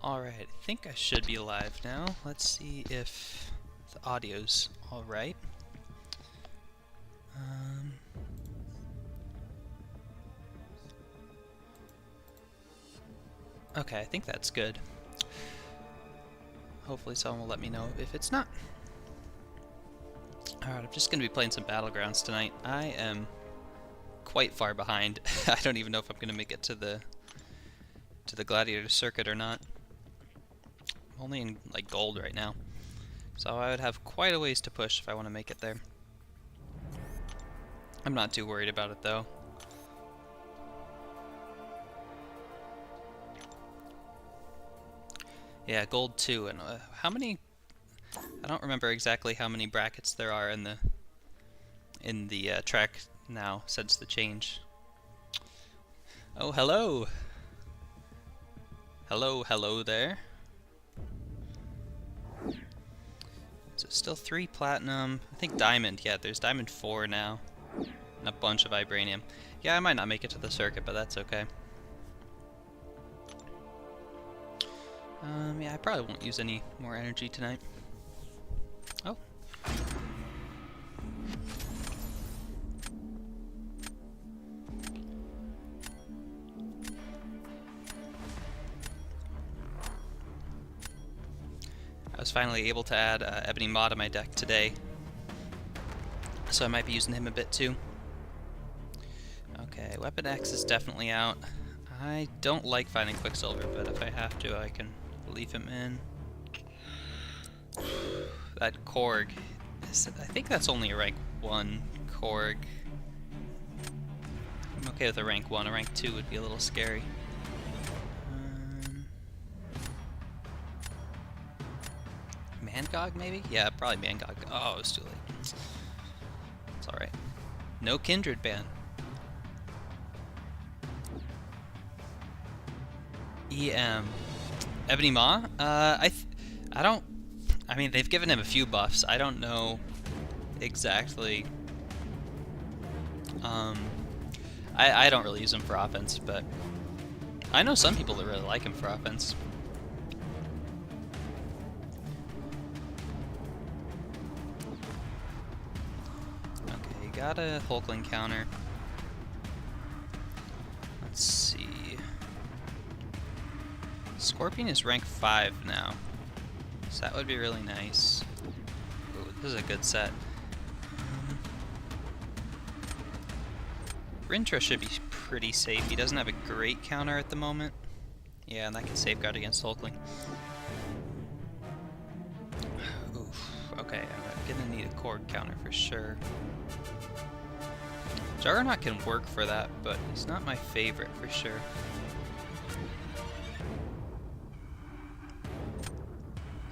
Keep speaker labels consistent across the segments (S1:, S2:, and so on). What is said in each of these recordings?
S1: Alright, I think I should be live now. Let's see if the audio's alright. Okay, I think that's good. Hopefully someone will let me know if it's not. Alright, I'm just going to be playing some Battlegrounds tonight. I am quite far behind. I don't even know if I'm going to make it to the Gladiator circuit or not. I'm only in like gold right now, so I would have quite a ways to push if I want to make it there. I'm not too worried about it though. Yeah, gold 2, and how many? I don't remember exactly how many brackets there are in the track now since the change. Oh, hello. Hello there. So still 3 platinum. I think diamond. Yeah, there's diamond 4 now, and a bunch of vibranium. Yeah, I might not make it to the circuit, but that's okay. Yeah, I probably won't use any more energy tonight. Oh. I was finally able to add Ebony Maw to my deck today, so I might be using him a bit too. Okay, Weapon X is definitely out. I don't like fighting Quicksilver, but if I have to, I can leave him in. That Korg, I think that's only a rank 1 Korg. I'm okay with a rank 1, a rank 2 would be a little scary. Mangog maybe? Yeah, probably Mangog. Oh, it's too late. It's alright. No Kindred ban. EM. Ebony Maw? I mean, they've given him a few buffs. I don't know exactly. I don't really use him for offense, but I know some people that really like him for offense. Okay, got a Hulkling counter. Let's see. Scorpion is rank 5 now, so that would be really nice. Ooh, this is a good set. Rintra should be pretty safe. He doesn't have a great counter at the moment. Yeah, and that can safeguard against Hulkling. Oof. Okay, I'm gonna need a Korg counter for sure. Juggernaut can work for that, but he's not my favorite for sure.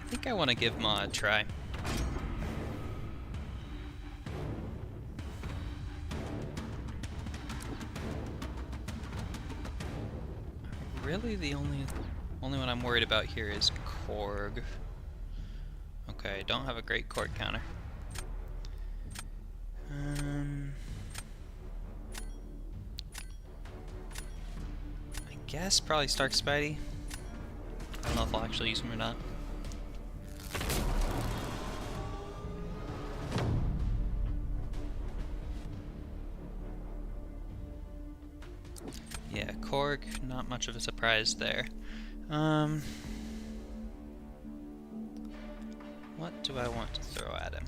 S1: I think I want to give Maw a try. Really, the only one I'm worried about here is Korg. Okay, don't have a great Korg counter. I guess probably Stark Spidey. I don't know if I'll actually use him or not. Yeah, Korg, not much of a surprise there. What do I want to throw at him?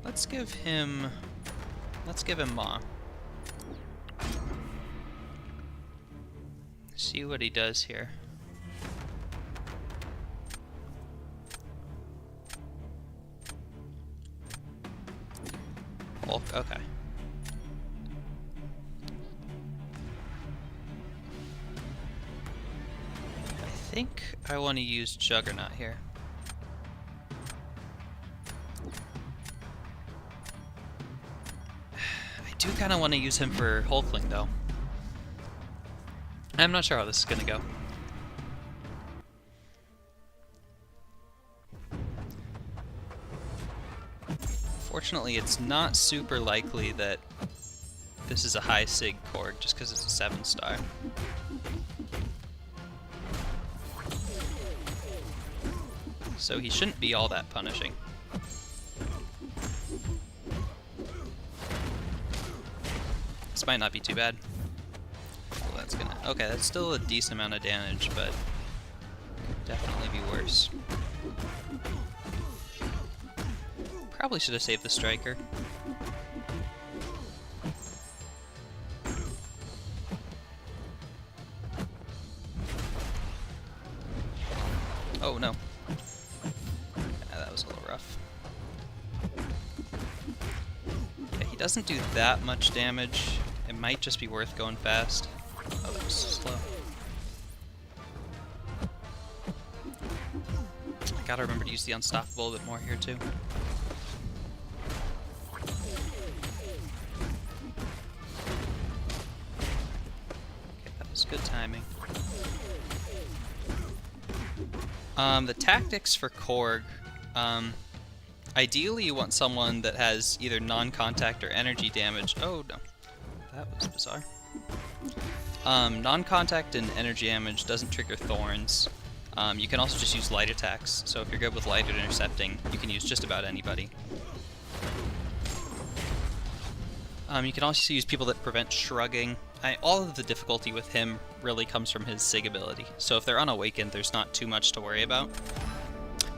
S1: Let's give him Maw. See what he does here. Hulk, okay. I think I want to use Juggernaut here. I do kind of want to use him for Hulkling though. I'm not sure how this is going to go. Fortunately, it's not super likely that this is a high sig Korg just because it's a 7-star. So he shouldn't be all that punishing. This might not be too bad. Well, that's gonna... Okay, that's still a decent amount of damage, but definitely be worse. Probably should have saved the striker. Oh no. Yeah, that was a little rough. Yeah, he doesn't do that much damage. It might just be worth going fast. Oh, that was slow. I gotta remember to use the unstoppable a bit more here too. Okay, that was good timing. The tactics for Korg, ideally you want someone that has either non-contact or energy damage. Oh no, that was bizarre. Non-contact and energy damage doesn't trigger thorns. You can also just use light attacks, so if you're good with light intercepting, you can use just about anybody. You can also use people that prevent shrugging. All of the difficulty with him really comes from his sig ability, so if they're unawakened, there's not too much to worry about.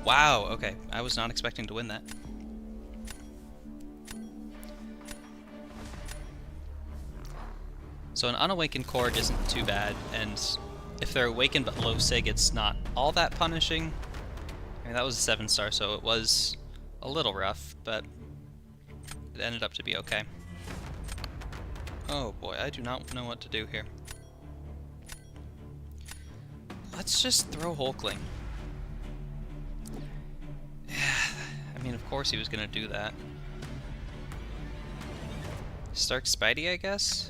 S1: Wow, okay, I was not expecting to win that. So an unawakened Korg isn't too bad, and if they're awakened but low sig, it's not all that punishing. I mean, that was a 7-star, so it was a little rough, but it ended up to be okay. Oh boy, I do not know what to do here. Let's just throw Hulkling. I mean, of course he was gonna do that. Stark Spidey, I guess?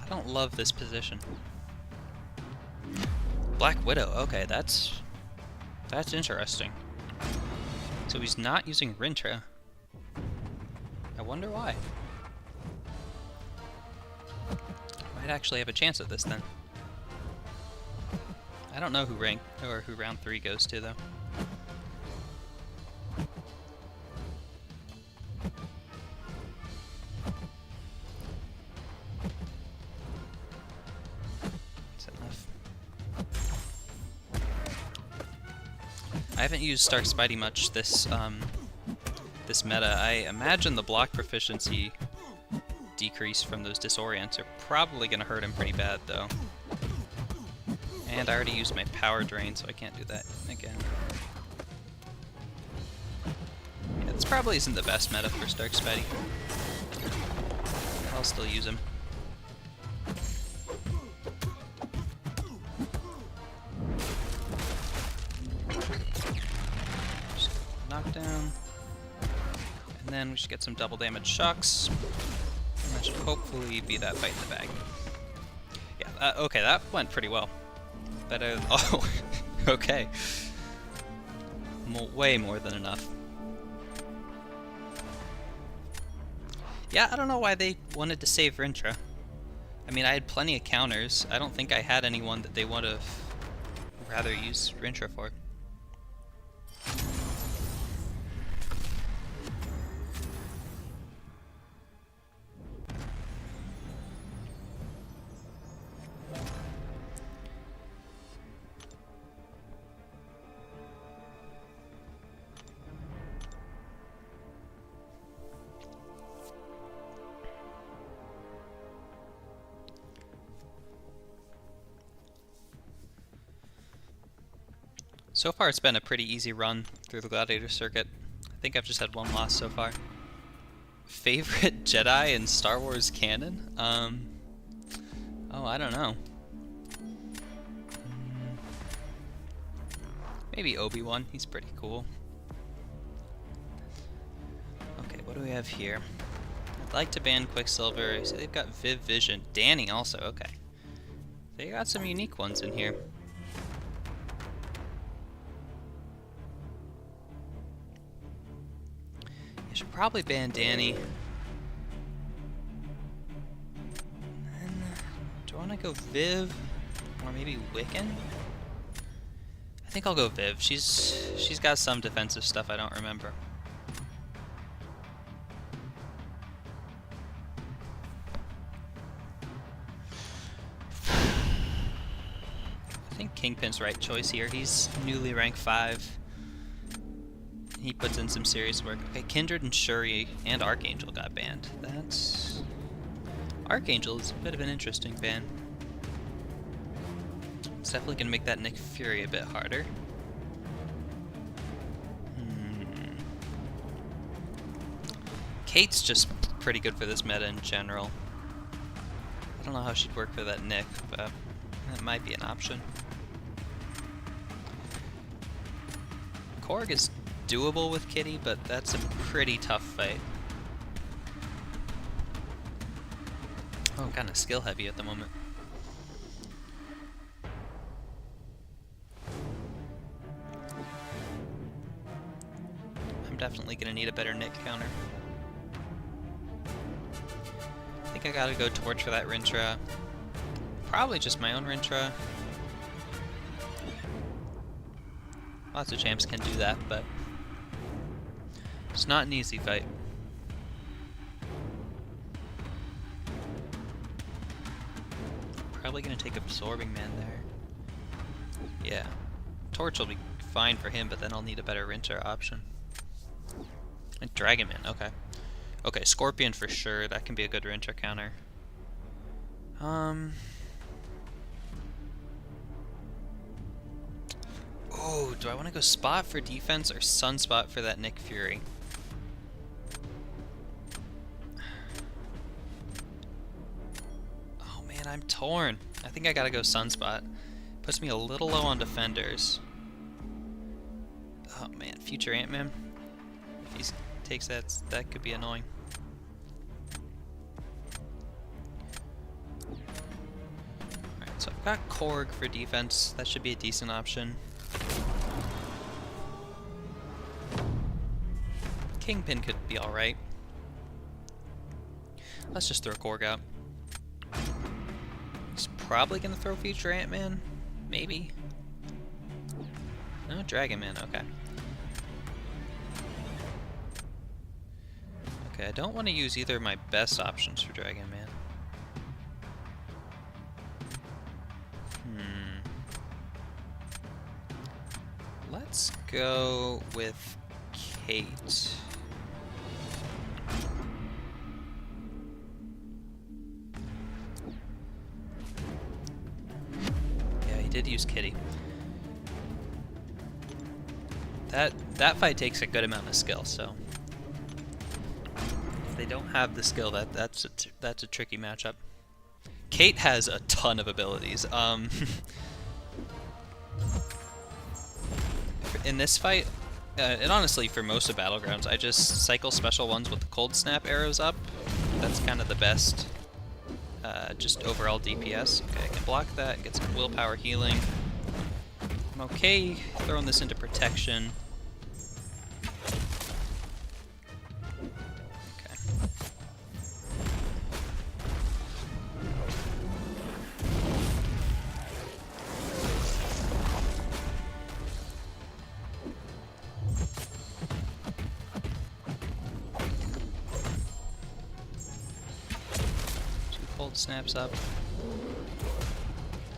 S1: I don't love this position. Black Widow, okay, that's interesting. So he's not using Rintra. I wonder why. Might actually have a chance at this then. I don't know who round 3 goes to though. Is that enough? I haven't used Stark Spidey much this this meta. I imagine the block proficiency decrease from those disorients are probably going to hurt him pretty bad though. And I already used my power drain, so I can't do that again. Yeah, this probably isn't the best meta for Stark Spidey. I'll still use him. Knockdown. And then we should get some double damage shocks. And that should hopefully be that fight in the bag. Yeah, okay, that went pretty well. Better. Oh, okay. Way more than enough. Yeah, I don't know why they wanted to save Rintra. I mean, I had plenty of counters. I don't think I had anyone that they would have rather used Rintra for. So far it's been a pretty easy run through the Gladiator circuit. I think I've just had one loss so far. Favorite Jedi in Star Wars canon? Oh, I don't know. Maybe Obi-Wan, he's pretty cool. Okay, what do we have here? I'd like to ban Quicksilver. So they've got Viv Vision. Danny also, okay. They got some unique ones in here. Should probably ban Danny. And, do I want to go Viv? Or maybe Wiccan? I think I'll go Viv. She's got some defensive stuff I don't remember. I think Kingpin's right choice here. He's newly ranked 5. He puts in some serious work. Okay, Kindred and Shuri and Archangel got banned. That's... Archangel is a bit of an interesting ban. It's definitely going to make that Nick Fury a bit harder. Kate's just pretty good for this meta in general. I don't know how she'd work for that Nick, but that might be an option. Korg is doable with Kitty, but that's a pretty tough fight. Oh, I'm kind of skill heavy at the moment. I'm definitely gonna need a better Nick counter. I think I gotta go Torch for that Rintra. Probably just my own Rintra. Lots of champs can do that, but it's not an easy fight. Probably gonna take Absorbing Man there. Yeah. Torch will be fine for him, but then I'll need a better Rintra option. And Dragon Man, okay. Okay, Scorpion for sure. That can be a good Rintra counter. Oh, do I want to go Spot for defense or Sunspot for that Nick Fury? Oh man, I'm torn. I think I gotta go Sunspot. Puts me a little low on defenders. Oh man, future Ant-Man. If he takes that, that could be annoying. Alright, so I've got Korg for defense. That should be a decent option. Kingpin could be alright. Let's just throw Korg out. He's probably gonna throw future Ant-Man. Maybe. No, Dragon Man, okay. Okay, I don't want to use either of my best options for Dragon Man. Let's go with Kate. Yeah, he did use Kitty. That fight takes a good amount of skill, so if they don't have the skill, that's a tricky matchup. Kate has a ton of abilities. In this fight, and honestly for most of Battlegrounds, I just cycle special ones with the cold snap arrows up. That's kind of the best, just overall DPS. Okay, I can block that, get some willpower healing. I'm okay throwing this into protection. Okay. Cold snaps up.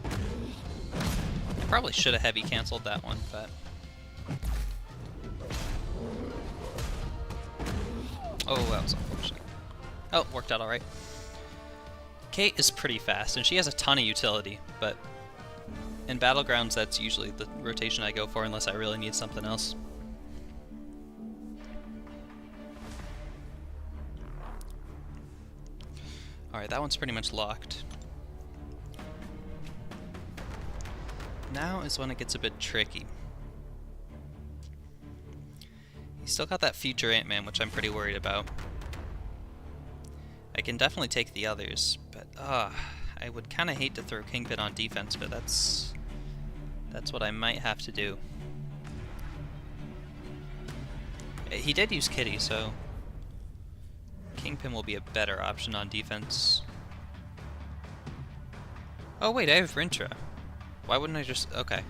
S1: I probably should have heavy canceled that one, but oh, that was unfortunate. Oh, worked out alright. Kate is pretty fast, and she has a ton of utility, but in Battlegrounds that's usually the rotation I go for unless I really need something else. Alright, that one's pretty much locked. Now is when it gets a bit tricky. He's still got that future Ant-Man, which I'm pretty worried about. I can definitely take the others, but I would kind of hate to throw Kingpin on defense, but that's what I might have to do. He did use Kitty, so Kingpin will be a better option on defense. Oh wait, I have Rintra. Why wouldn't I just... Okay,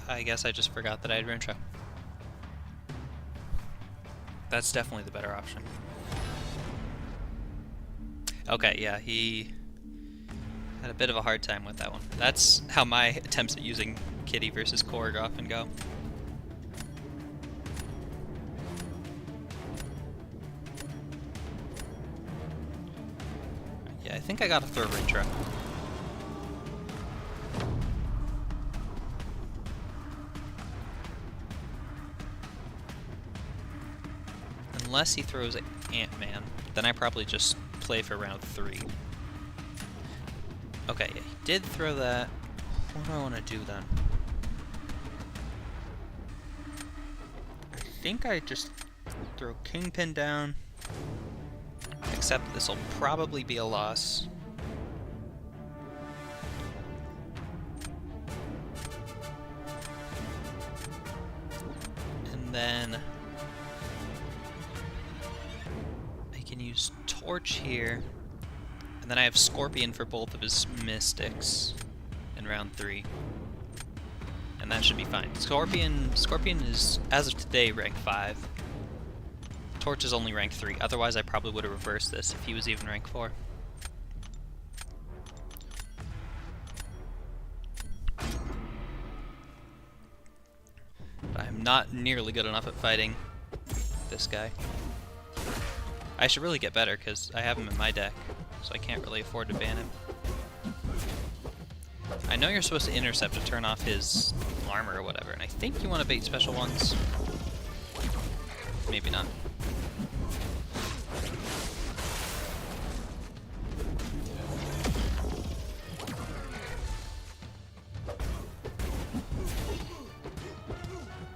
S1: I guess I just forgot that I had Rintra. That's definitely the better option. Okay, yeah, he had a bit of a hard time with that one. That's how my attempts at using Kitty versus Korg often go. Yeah, I think I gotta throw Rintra. Unless he throws Ant-Man, then I probably just play for round 3. Okay, yeah, he did throw that. What do I want to do then? I think I just throw Kingpin down, except this will probably be a loss. And then I can use Torch here, and then I have Scorpion for both of his Mystics in round 3. And that should be fine. Scorpion is, as of today, rank 5. Torch is only rank 3. Otherwise, I probably would have reversed this if he was even rank 4. But I'm not nearly good enough at fighting this guy. I should really get better, because I have him in my deck, so I can't really afford to ban him. I know you're supposed to intercept to turn off his armor or whatever, and I think you want to bait special ones. Maybe not.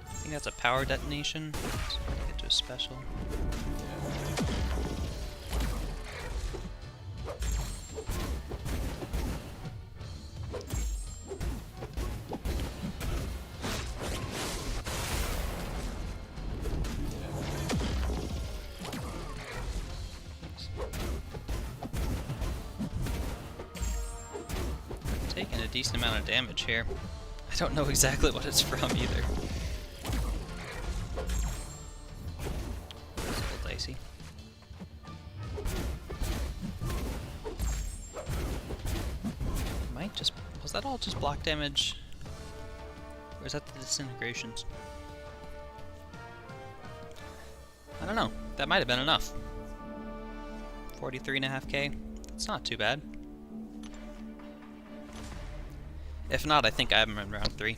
S1: I think that's a power detonation. So get to a special. Taking a decent amount of damage here. I don't know exactly what it's from either. It's a little dicey. Might just... Was that all just block damage? Or is that the disintegrations? I don't know. That might have been enough. 43.5k. That's not too bad. If not, I think I have him in round 3.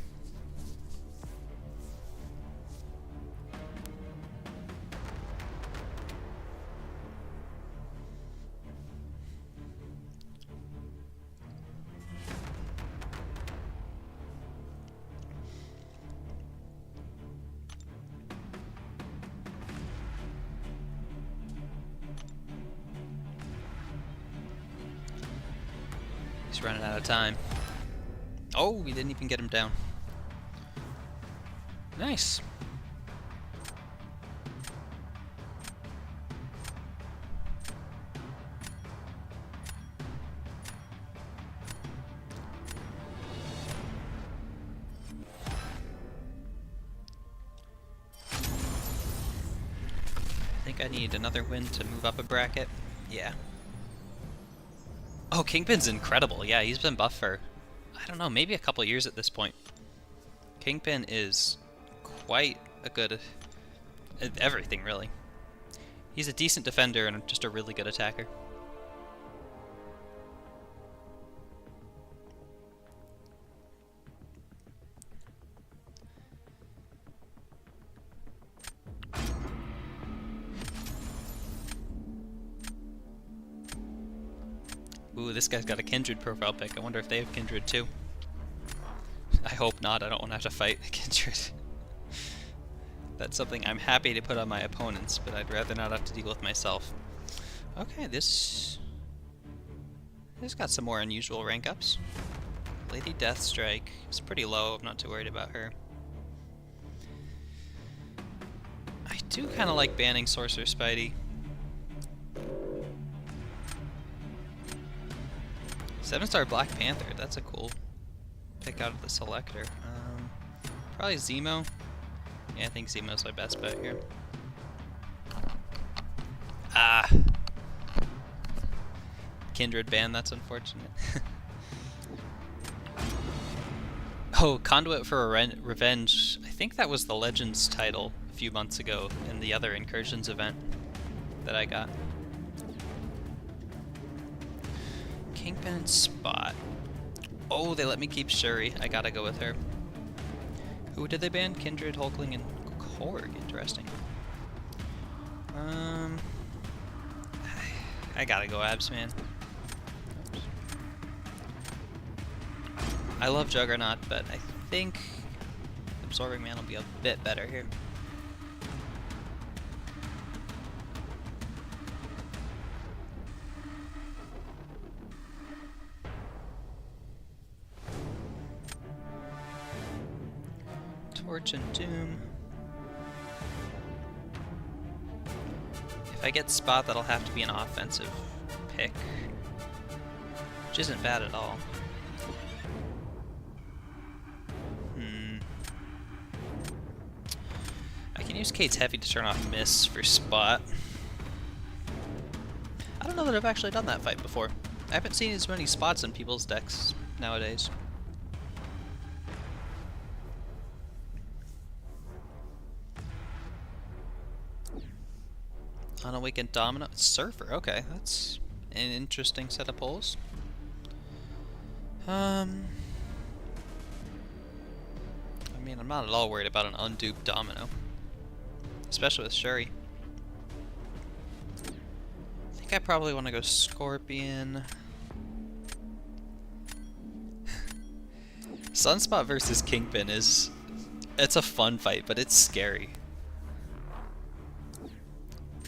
S1: He's running out of time. Oh, we didn't even get him down. Nice. I think I need another win to move up a bracket. Yeah. Oh, Kingpin's incredible. Yeah, he's been buffed for, I don't know, maybe a couple years at this point. Kingpin is quite a good at everything, really. He's a decent defender and just a really good attacker. Ooh, this guy's got a Kindred profile pic. I wonder if they have Kindred too. I hope not. I don't want to have to fight a Kindred. That's something I'm happy to put on my opponents, but I'd rather not have to deal with myself. Okay, this got some more unusual rank ups. Lady Deathstrike is pretty low. I'm not too worried about her. I do kind of like banning Sorcerer Spidey. 7-star Black Panther, that's a cool pick out of the selector. Probably Zemo. Yeah, I think Zemo's my best bet here. Ah! Kindred ban, that's unfortunate. Oh, Conduit for Revenge. I think that was the Legends title a few months ago in the other Incursions event that I got. Kingpin and Spot. Oh, they let me keep Shuri. I gotta go with her. Who did they ban? Kindred, Hulkling, and Korg. Interesting. I gotta go Abs, man. I love Juggernaut, but I think Absorbing Man will be a bit better here. Torch and Doom. If I get Spot, that'll have to be an offensive pick, which isn't bad at all. I can use Kate's Heavy to turn off Miss for Spot. I don't know that I've actually done that fight before. I haven't seen as many Spots in people's decks nowadays. Unawakened Domino. Surfer, okay, that's an interesting set of pulls. I mean, I'm not at all worried about an unduped Domino, especially with Shuri. I think I probably want to go Scorpion. Sunspot versus Kingpin it's a fun fight, but it's scary.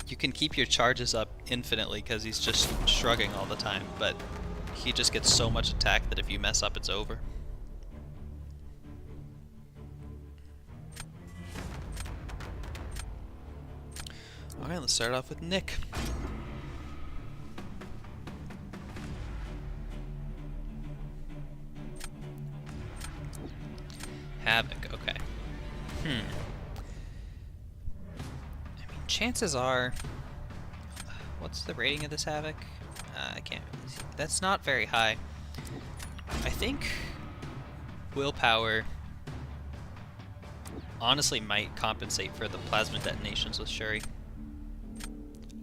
S1: You can keep your charges up infinitely because he's just shrugging all the time, but he just gets so much attack that if you mess up, it's over. Alright, let's start off with Nick. Havoc, okay. Chances are... What's the rating of this Havoc? I can't really see. That's not very high. I think Willpower honestly might compensate for the plasma detonations with Shuri.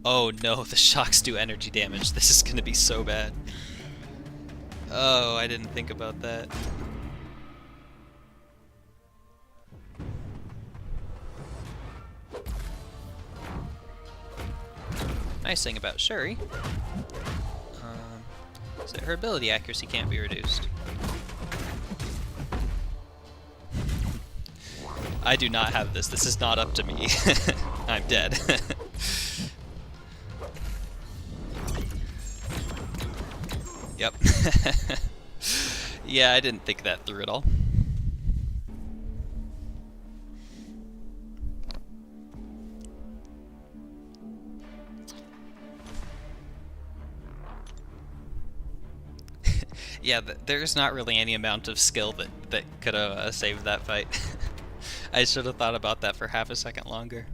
S1: Oh no, the shocks do energy damage. This is gonna be so bad. Oh, I didn't think about that. Nice thing about Shuri is that her ability accuracy can't be reduced. I do not have this. This is not up to me. I'm dead. Yep. Yeah, I didn't think that through at all. Yeah, there's not really any amount of skill that could have saved that fight. I should have thought about that for half a second longer.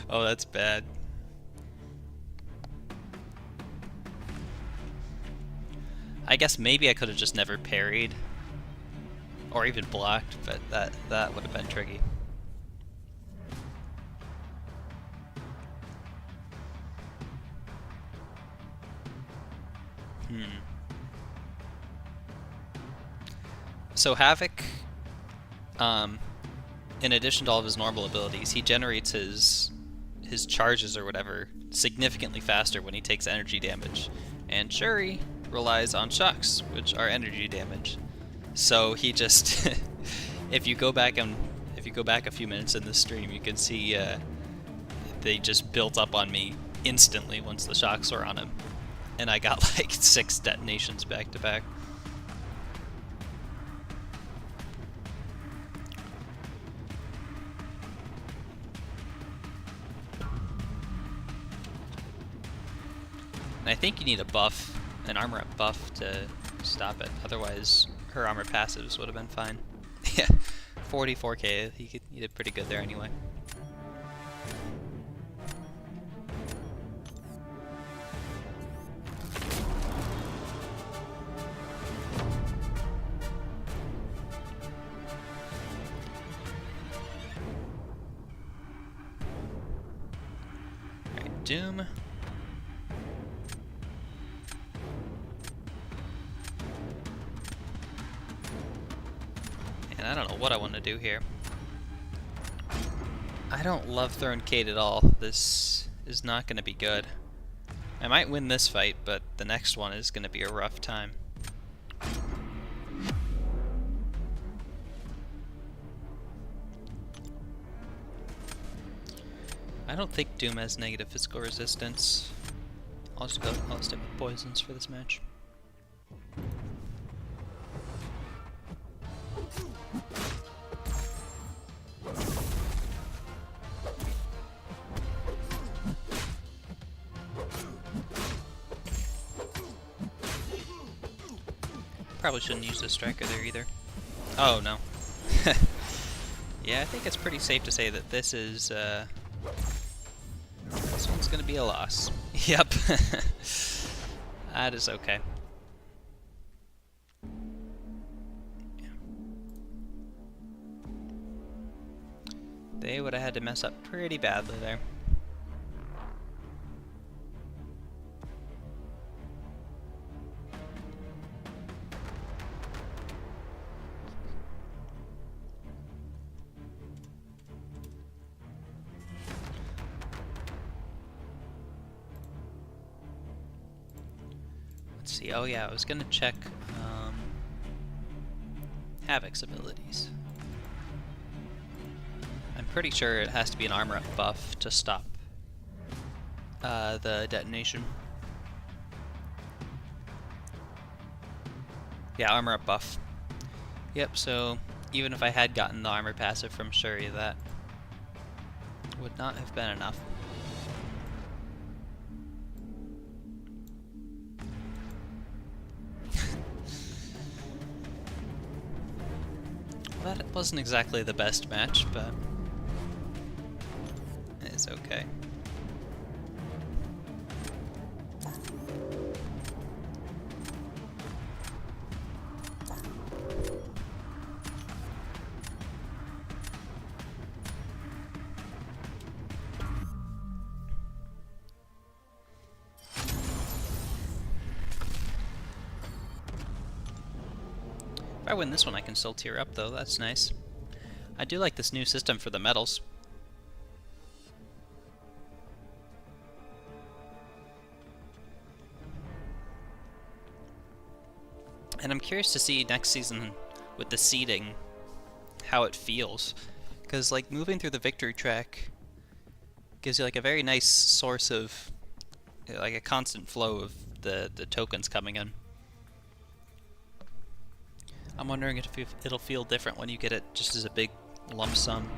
S1: Oh, that's bad. I guess maybe I could have just never parried or even blocked, but that would have been tricky. So Havoc, in addition to all of his normal abilities, he generates his charges or whatever significantly faster when he takes energy damage, and Shuri relies on shocks, which are energy damage. So he just, if you go back a few minutes in the stream, you can see they just built up on me instantly once the shocks were on him, and I got like 6 detonations back to back. And I think you need a buff, an armor up buff to stop it. Otherwise, her armor passives would have been fine. Yeah, 44k. He did pretty good there anyway. Alright, Doom. And I don't know what I want to do here. I don't love throwing Kate at all. This is not going to be good. I might win this fight, but the next one is going to be a rough time. I don't think Doom has negative physical resistance. I'll stick with poisons for this match. Probably shouldn't use the striker there either. Oh no. Yeah, I think it's pretty safe to say that this is this one's gonna be a loss. Yep. That is okay. Yeah. They would have had to mess up pretty badly there. Let's see. Oh yeah, I was gonna check Havoc's abilities. I'm pretty sure it has to be an armor up buff to stop the detonation. Yeah, armor up buff. Yep, so even if I had gotten the armor passive from Shuri, that would not have been enough. That wasn't exactly the best match, but it's okay. If I win this one, I can still tier up, though. That's nice. I do like this new system for the medals. And I'm curious to see next season with the seeding how it feels. Because, like, moving through the victory track gives you, like, a very nice source of, like, a constant flow of the tokens coming in. I'm wondering if it'll feel different when you get it just as a big lump sum.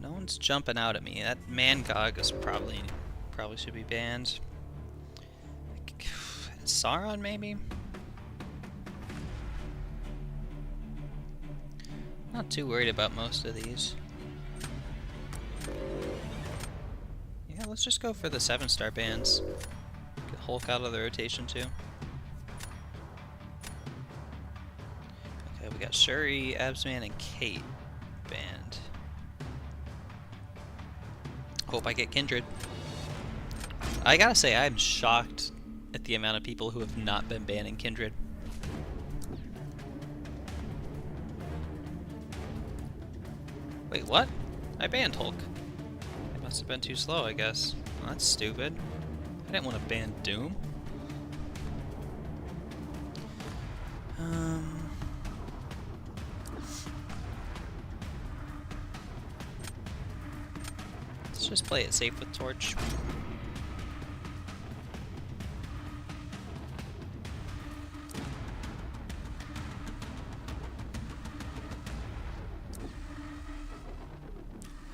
S1: No one's jumping out at me. That Mangog is probably should be banned. Sauron, maybe? Not too worried about most of these. Yeah, let's just go for the 7-star bands. Get Hulk out of the rotation too. Okay, we got Shuri, Absman, and Kate banned. Hope I get Kindred. I gotta say, I'm shocked at the amount of people who have not been banning Kindred. Wait, what? I banned Hulk. It must have been too slow, I guess. Well, that's stupid. I didn't want to ban Doom. just play it safe with Torch.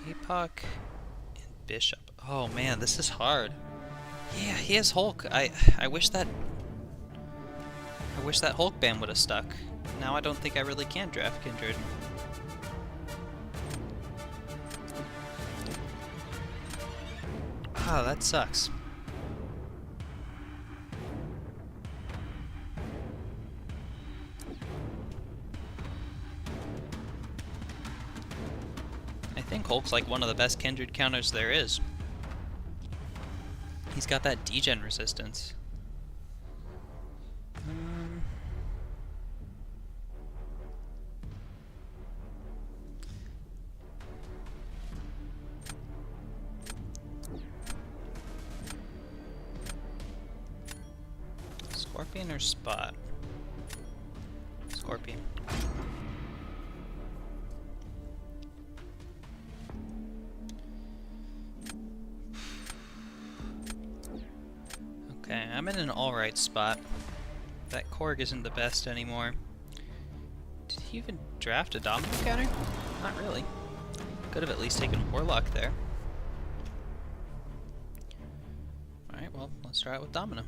S1: APOC and Bishop. Oh man, this is hard. Yeah, he has Hulk. I wish that Hulk ban would have stuck. Now I don't think I really can draft Kindred. Oh, that sucks. I think Hulk's like one of the best Kindred counters there is. He's got that degen resistance. Scorpion or Spot? Scorpion. Okay, I'm in an alright spot. That Korg isn't the best anymore. Did he even draft a Domino counter? Not really. Could have at least taken Warlock there. Alright, well, let's try it with Domino.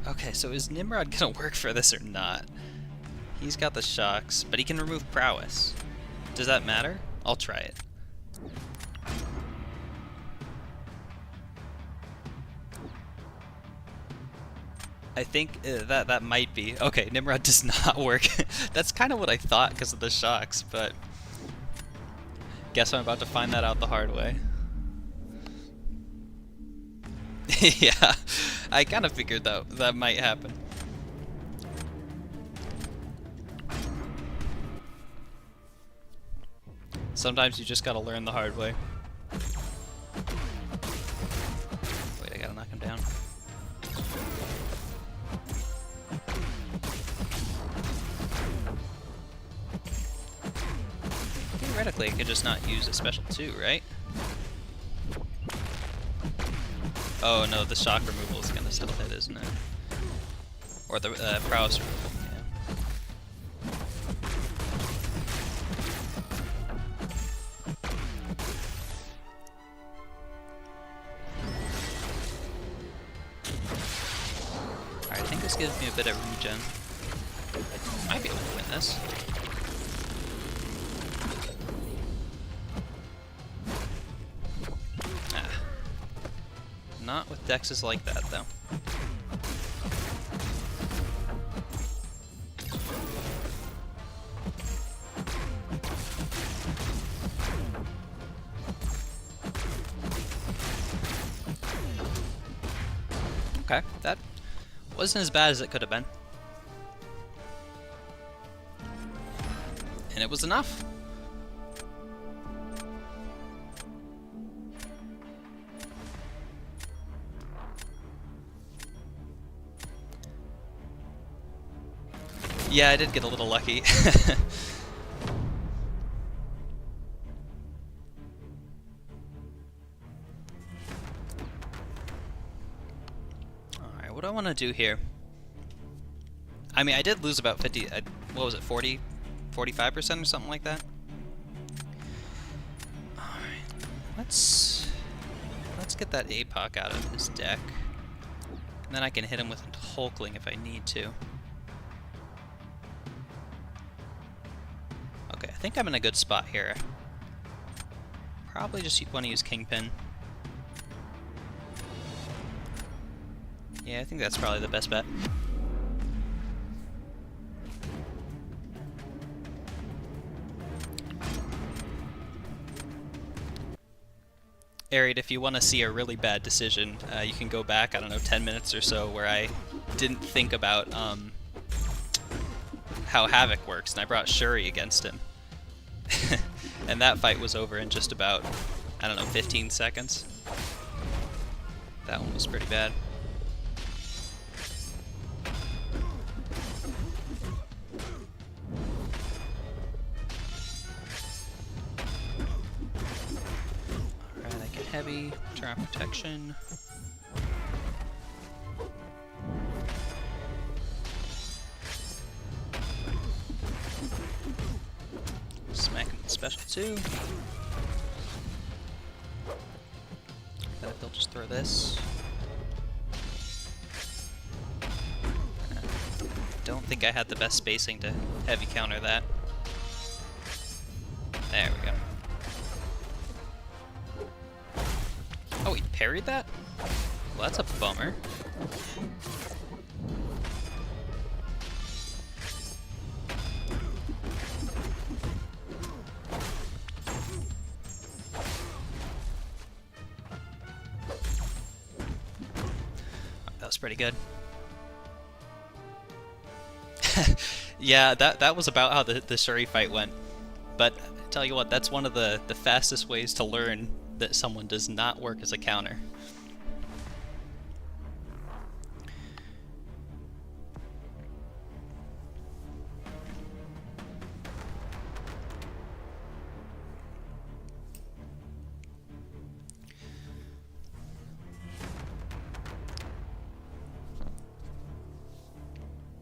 S1: Okay, so is Nimrod gonna work for this or not? He's got the shocks, but he can remove prowess. Does that matter? I'll try it. I think that might be. Okay, Nimrod does not work. That's kind of what I thought because of the shocks, but guess I'm about to find that out the hard way. Yeah, I kind of figured that might happen. Sometimes you just gotta learn the hard way. Wait, I gotta knock him down. Theoretically, I could just not use a special 2, right? Oh no, the shock removal is gonna still hit, isn't it? Or the prowess removal, yeah. Alright, I think this gives me a bit of regen. Might be able to win this. Not with dexes like that, though. Okay, that wasn't as bad as it could have been. And it was enough. Yeah, I did get a little lucky. Alright, what do I want to do here? I mean, I did lose about 50, what was it, 40, 45% or something like that? Alright, let's get that APOC out of his deck. And then I can hit him with Hulkling if I need to. Okay, I think I'm in a good spot here. Probably just want to use Kingpin. Yeah, I think that's probably the best bet. Ariad, if you want to see a really bad decision, you can go back, I don't know, 10 minutes or so where I didn't think about how Havoc works, and I brought Shuri against him. And that fight was over in just about, I don't know, 15 seconds. That one was pretty bad. heavy, turn on protection. Smack him with special too. Then he'll just throw this. Don't think I had the best spacing to heavy counter that. There we go. Oh, he parried that? Well, that's a bummer. That was pretty good. Yeah, that was about how the Shuri fight went. But I tell you what, that's one of the fastest ways to learn that someone does not work as a counter.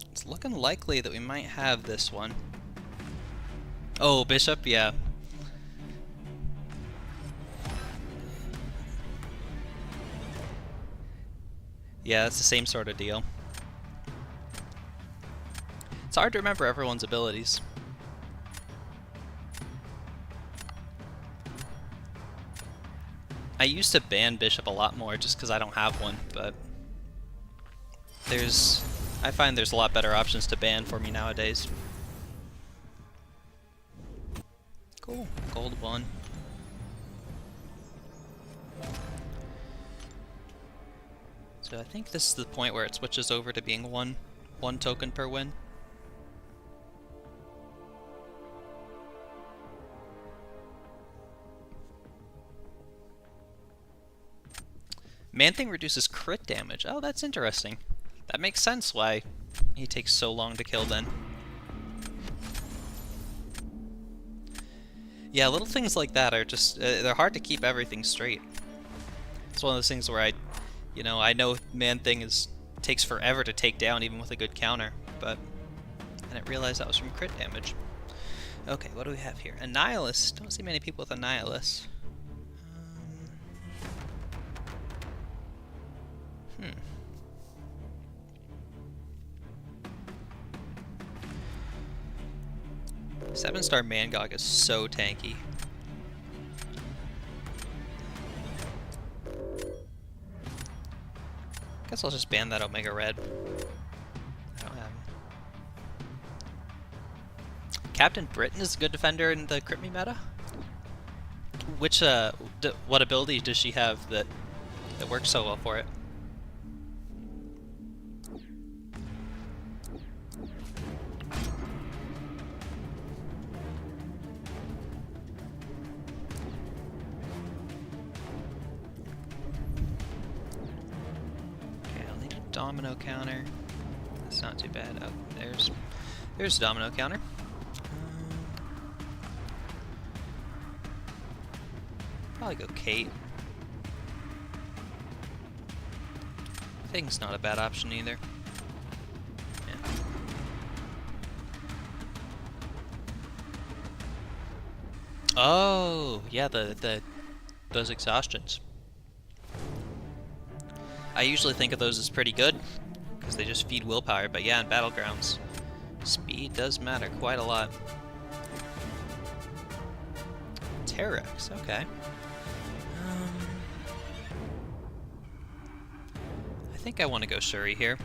S1: It's looking likely that we might have this one. Oh, Bishop, yeah. Yeah, it's the same sort of deal. It's hard to remember everyone's abilities. I used to ban Bishop a lot more just because I don't have one, but I find there's a lot better options to ban for me nowadays. Cool, gold 1. So I think this is the point where it switches over to being one token per win. Man-Thing reduces crit damage. Oh, that's interesting. That makes sense why he takes so long to kill then. Yeah, little things like that are just, they're hard to keep everything straight. It's one of those things where I know Man-Thing takes forever to take down even with a good counter, but I didn't realize that was from crit damage. Okay, what do we have here? Annihilus. Don't see many people with Annihilus. Seven-star Mangog is so tanky. Guess I'll just ban that Omega Red. I don't have him. Captain Britain is a good defender in the Crit Me meta. What ability does she have that works so well for it? Domino counter. That's not too bad. Oh, there's domino counter. Probably go Kate. Thing's not a bad option either. Yeah. Oh, yeah, those exhaustions. I usually think of those as pretty good, because they just feed willpower, but yeah, in Battlegrounds, speed does matter quite a lot. Terrex, okay. I think I want to go Shuri here.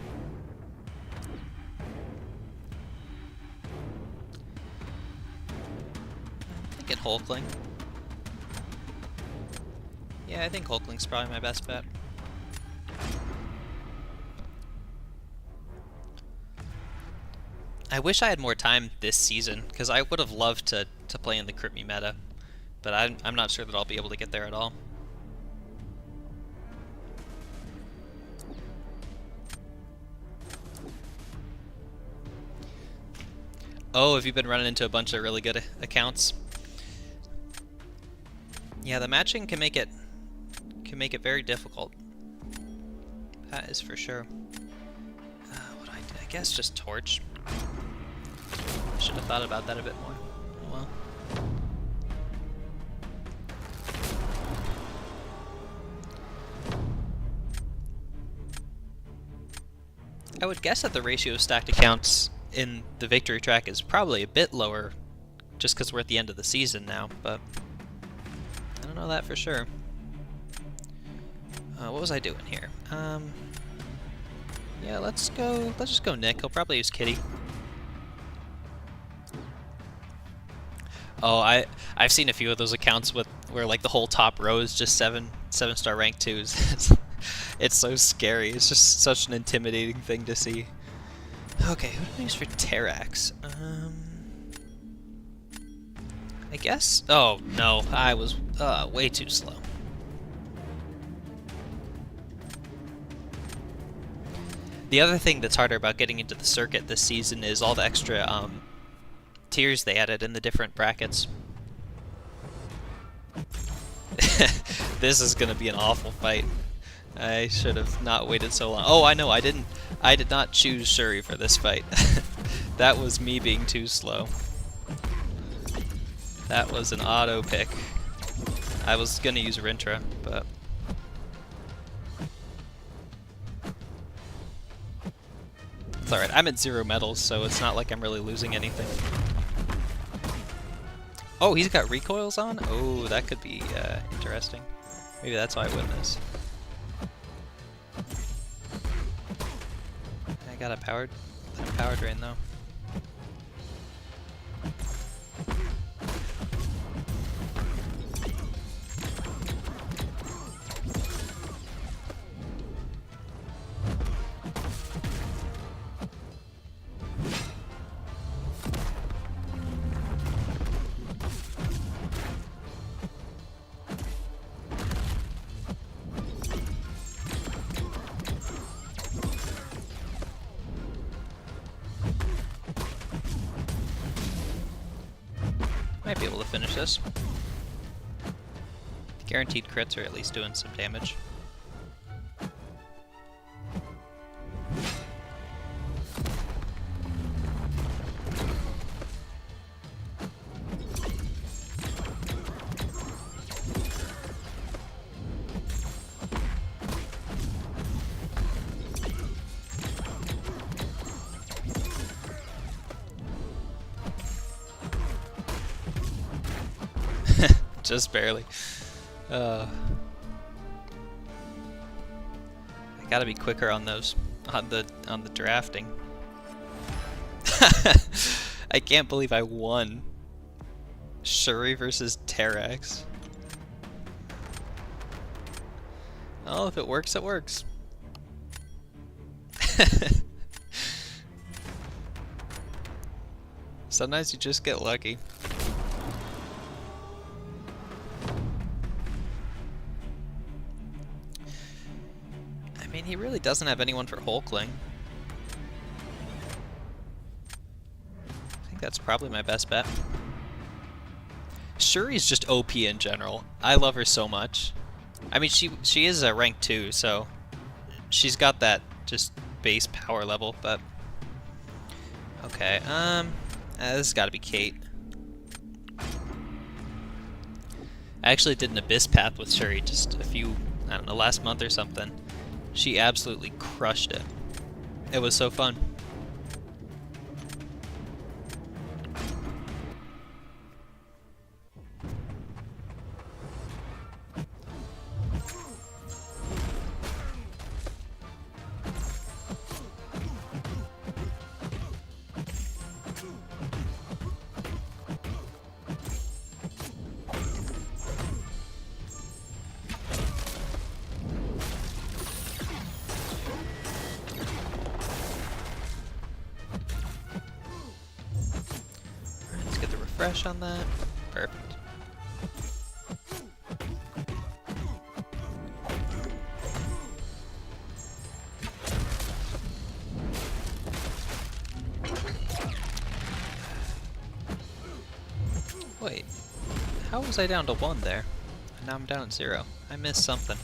S1: I'm thinking Hulkling. Yeah, I think Hulkling's probably my best bet. I wish I had more time this season, because I would have loved to play in the Crit Me meta, but I'm not sure that I'll be able to get there at all. Oh, have you been running into a bunch of really good accounts? Yeah, the matching can make it can make it very difficult. That is for sure. What do? I guess just torch. Should have thought about that a bit more. Well. I would guess that the ratio of stacked accounts in the victory track is probably a bit lower just because we're at the end of the season now, but I don't know that for sure. What was I doing here? Yeah, let's just go Nick. He'll probably use Kitty. Oh, I've seen a few of those accounts where like the whole top row is just 7-star rank 2s. It's so scary. It's just such an intimidating thing to see. Okay, who do I use for Terrax? I guess. Oh no, I was way too slow. The other thing that's harder about getting into the circuit this season is all the extra tiers they added in the different brackets. This is gonna be an awful fight. I should have not waited so long. Oh, I know, I did not choose Shuri for this fight. That was me being too slow. That was an auto pick. I was gonna use Rintra, but it's alright. I'm at 0 medals, so it's not like I'm really losing anything. Oh, he's got recoils on? Oh, that could be interesting. Maybe that's why I win this. I got a power drain though. Might be able to finish this. Guaranteed crits are at least doing some damage. Just barely. I gotta be quicker on those, on the drafting. I can't believe I won. Shuri versus Terrax. Oh, if it works, it works. Sometimes you just get lucky. I mean, he really doesn't have anyone for Hulkling. I think that's probably my best bet. Shuri's just OP in general. I love her so much. I mean, she is a rank 2, so she's got that just base power level, but okay. This has got to be Kate. I actually did an Abyss Path with Shuri just a few, I don't know, last month or something. She absolutely crushed it. It was so fun. Fresh on that. Perfect. Wait, how was I down to 1 there? And now I'm down at 0. I missed something.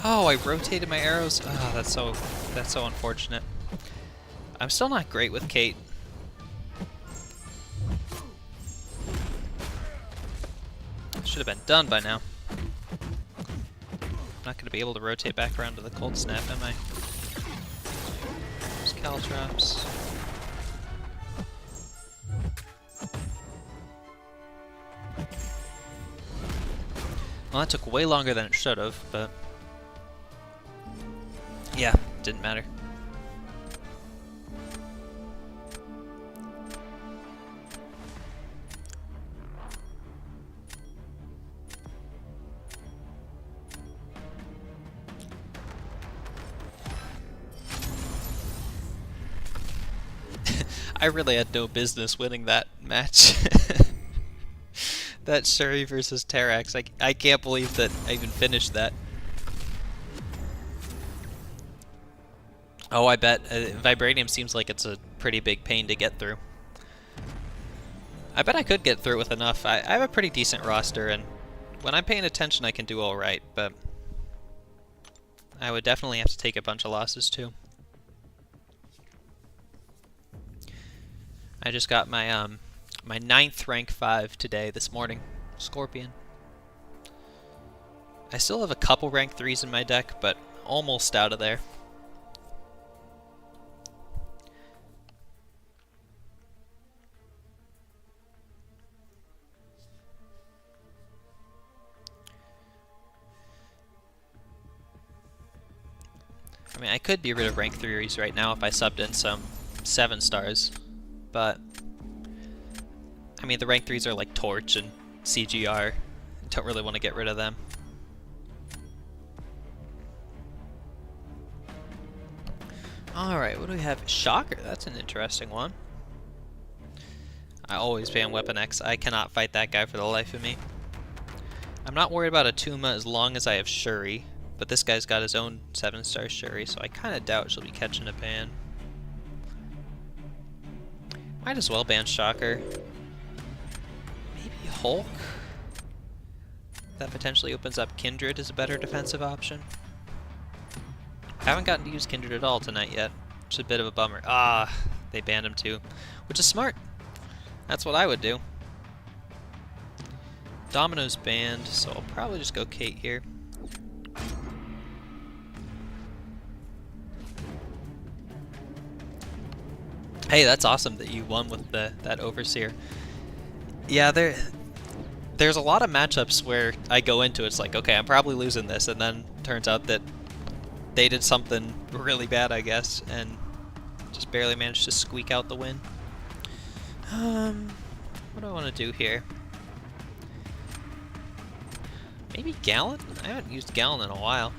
S1: Oh, I rotated my arrows. Oh, that's so unfortunate. I'm still not great with Kate. Should have been done by now. I'm not going to be able to rotate back around to the cold snap, am I? There's caltrops. Well, that took way longer than it should have, but yeah, didn't matter. I really had no business winning that match. That Shuri versus Terax. I can't believe that I even finished that. Oh, I bet. Vibranium seems like it's a pretty big pain to get through. I bet I could get through it with enough. I have a pretty decent roster, and when I'm paying attention I can do alright, but I would definitely have to take a bunch of losses too. I just got my my 9th rank 5 today, this morning. Scorpion. I still have a couple rank 3s in my deck, but almost out of there. I mean, I could be rid of rank 3s right now if I subbed in some 7 stars, but I mean, the rank 3s are like Torch and CGR. Don't really want to get rid of them. Alright, what do we have? Shocker, that's an interesting one. I always ban Weapon X. I cannot fight that guy for the life of me. I'm not worried about Atuma as long as I have Shuri, but this guy's got his own 7-star Shuri, so I kind of doubt she'll be catching a ban. Might as well ban Shocker. Maybe Hulk? That potentially opens up Kindred as a better defensive option. I haven't gotten to use Kindred at all tonight yet, which is a bit of a bummer. Ah, they banned him too, which is smart. That's what I would do. Domino's banned, so I'll probably just go Kate here. Hey, that's awesome that you won with that Overseer. Yeah, there's a lot of matchups where I go into it's like, okay, I'm probably losing this, and then turns out that they did something really bad, I guess, and just barely managed to squeak out the win. What do I want to do here? Maybe Gallon? I haven't used Gallon in a while.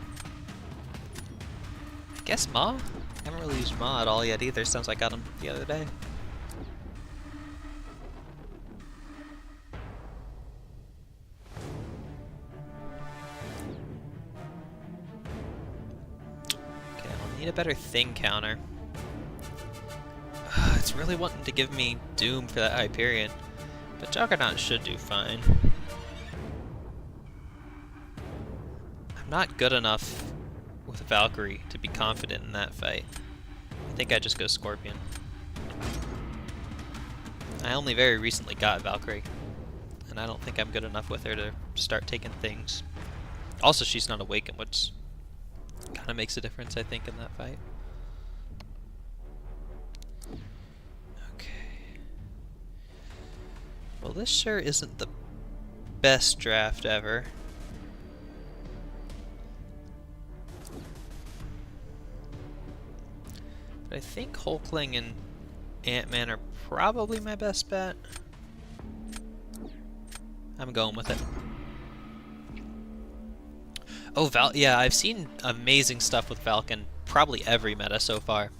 S1: I guess Ma? I haven't really used Ma at all yet either since I got him the other day. Okay, I'll need a better thing counter. It's really wanting to give me Doom for that Hyperion, but Juggernaut should do fine. I'm not good enough with Valkyrie to be confident in that fight. I think I just go Scorpion. I only very recently got Valkyrie, and I don't think I'm good enough with her to start taking things. Also, she's not awakened, which kind of makes a difference, I think, in that fight. Okay. Well, this sure isn't the best draft ever. But I think Hulkling and Ant-Man are probably my best bet. I'm going with it. Oh, yeah, I've seen amazing stuff with Falcon, probably every meta so far.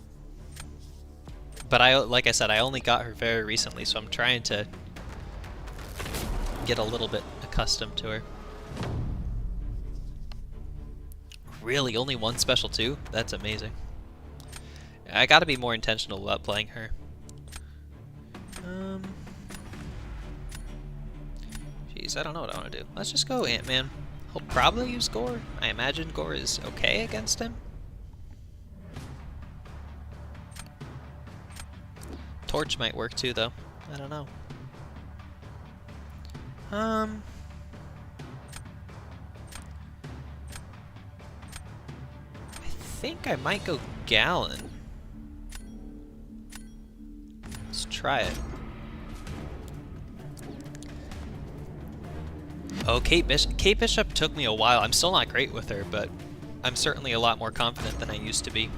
S1: But like I said, I only got her very recently, so I'm trying to get a little bit accustomed to her. Really? Only one special too? That's amazing. I gotta be more intentional about playing her. Jeez, I don't know what I want to do. Let's just go Ant-Man. He'll probably use Gore. I imagine Gore is okay against him. Torch might work too, though. I don't know. I think I might go Gallon. Let's try it. Oh, Kate Bishop took me a while. I'm still not great with her, but I'm certainly a lot more confident than I used to be.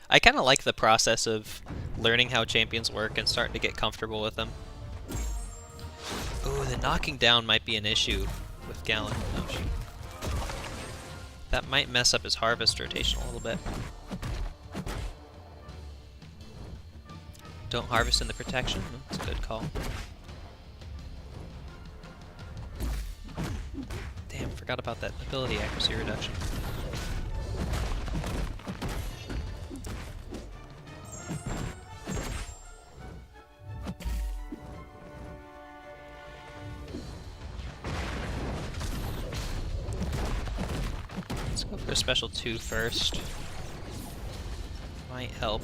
S1: I kind of like the process of learning how champions work and starting to get comfortable with them. Ooh, the knocking down might be an issue with Gallon. Oh, shoot. That might mess up his harvest rotation a little bit. Don't harvest in the protection? That's a good call. Damn, forgot about that ability accuracy reduction. Let's go for a special 2 first. Might help.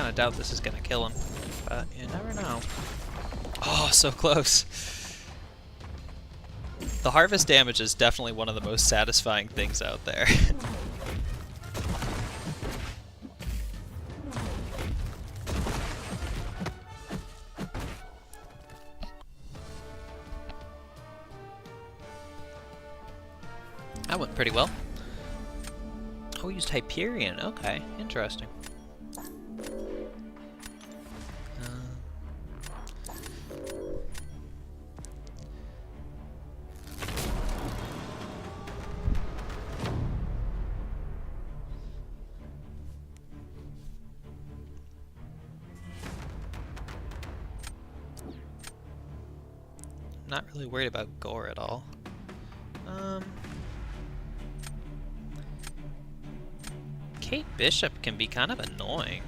S1: I doubt this is gonna kill him, but you never know. Oh, so close. The harvest damage is definitely one of the most satisfying things out there. That went pretty well. Oh, we used Hyperion. Okay, interesting. Not really worried about Gore at all. Kate Bishop can be kind of annoying,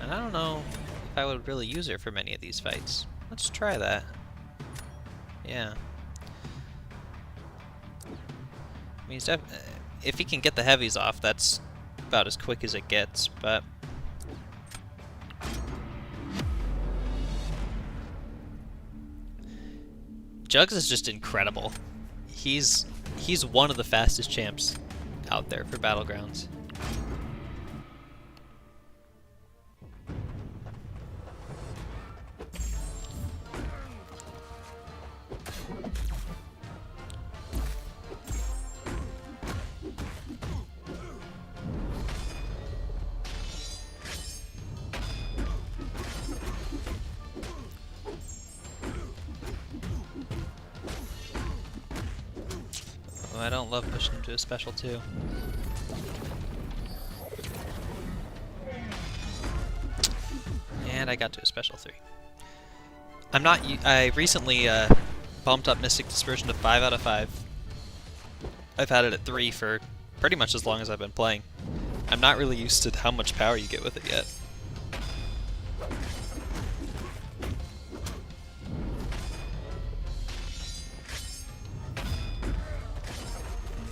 S1: and I don't know if I would really use her for many of these fights. Let's try that. Yeah. I mean, if he can get the heavies off, that's about as quick as it gets, but... Jugs is just incredible. He's one of the fastest champs out there for Battlegrounds. I don't love pushing him to a special 2. And I got to a special 3. I recently bumped up Mystic Dispersion to 5 out of 5. I've had it at 3 for pretty much as long as I've been playing. I'm not really used to how much power you get with it yet.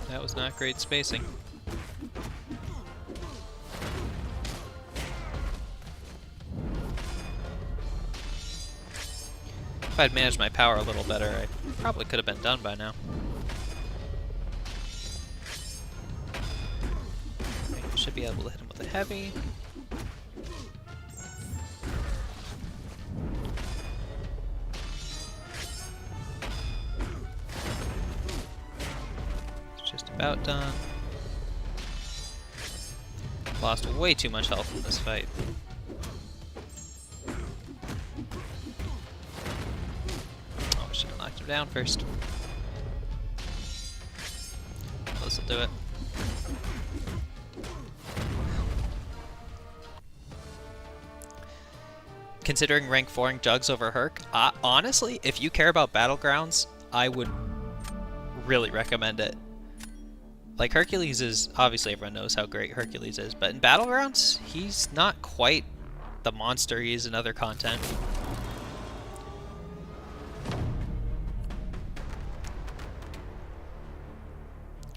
S1: That was not great spacing. If I'd managed my power a little better, I probably could have been done by now. Okay, should be able to hit him with a heavy. Just about done. Lost way too much health in this fight. Oh, I should have knocked him down first. This'll do it. considering rank 4ing Jugs over Herc, honestly, if you care about Battlegrounds, I would really recommend it. Like, Hercules is, obviously everyone knows how great Hercules is, but in Battlegrounds, he's not quite the monster he is in other content.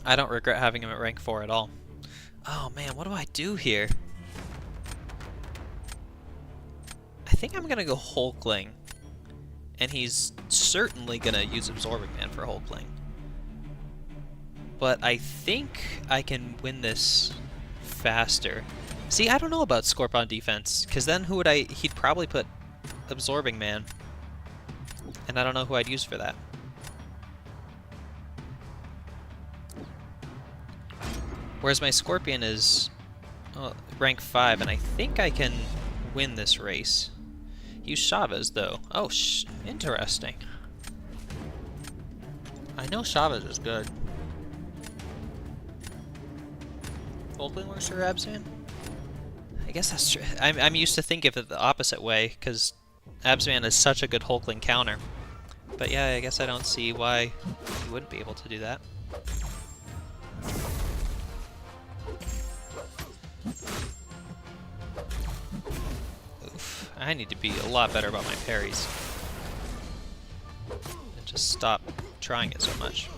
S1: I don't regret having him at rank 4 at all. Oh man, what do I do here? I think I'm gonna go Hulkling. And he's certainly gonna use Absorbing Man for Hulkling. But I think I can win this faster. See, I don't know about Scorp on defense, because then who would he'd probably put Absorbing Man. And I don't know who I'd use for that. Whereas my Scorpion is rank 5, and I think I can win this race. Use Chavez, though. Oh, interesting. I know Chavez is good. Hulkling works for Abzan? I guess that's true. I'm used to thinking of it the opposite way, because Abzan is such a good Hulkling counter. But yeah, I guess I don't see why you wouldn't be able to do that. Oof, I need to be a lot better about my parries. And just stop trying it so much.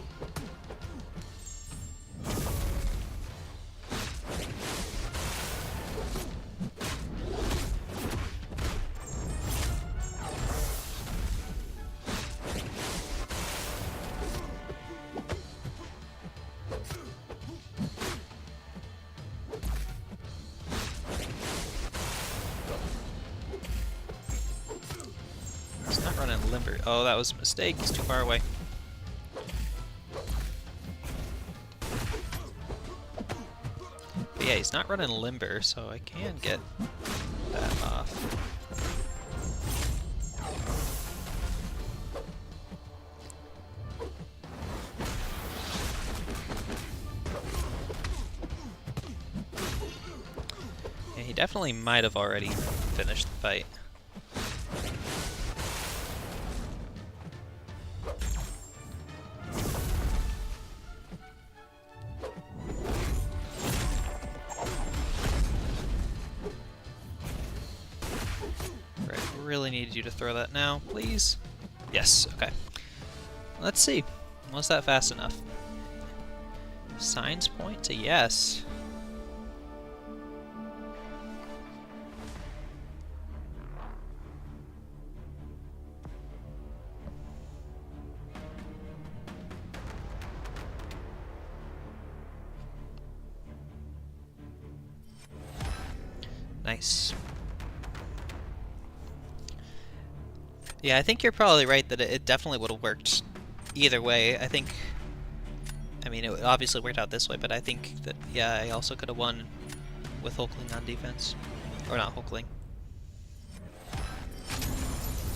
S1: Limber. Oh, that was a mistake. He's too far away. But yeah, he's not running Limber, so I can get that off. Yeah, he definitely might have already finished the fight. Really needed you to throw that now, please. Yes, okay. Let's see. Was that fast enough? Signs point to yes. Nice. Yeah, I think you're probably right that it definitely would have worked either way. I mean, it obviously worked out this way, but I think that, yeah, I also could have won with Hulkling on defense. Or not Hulkling.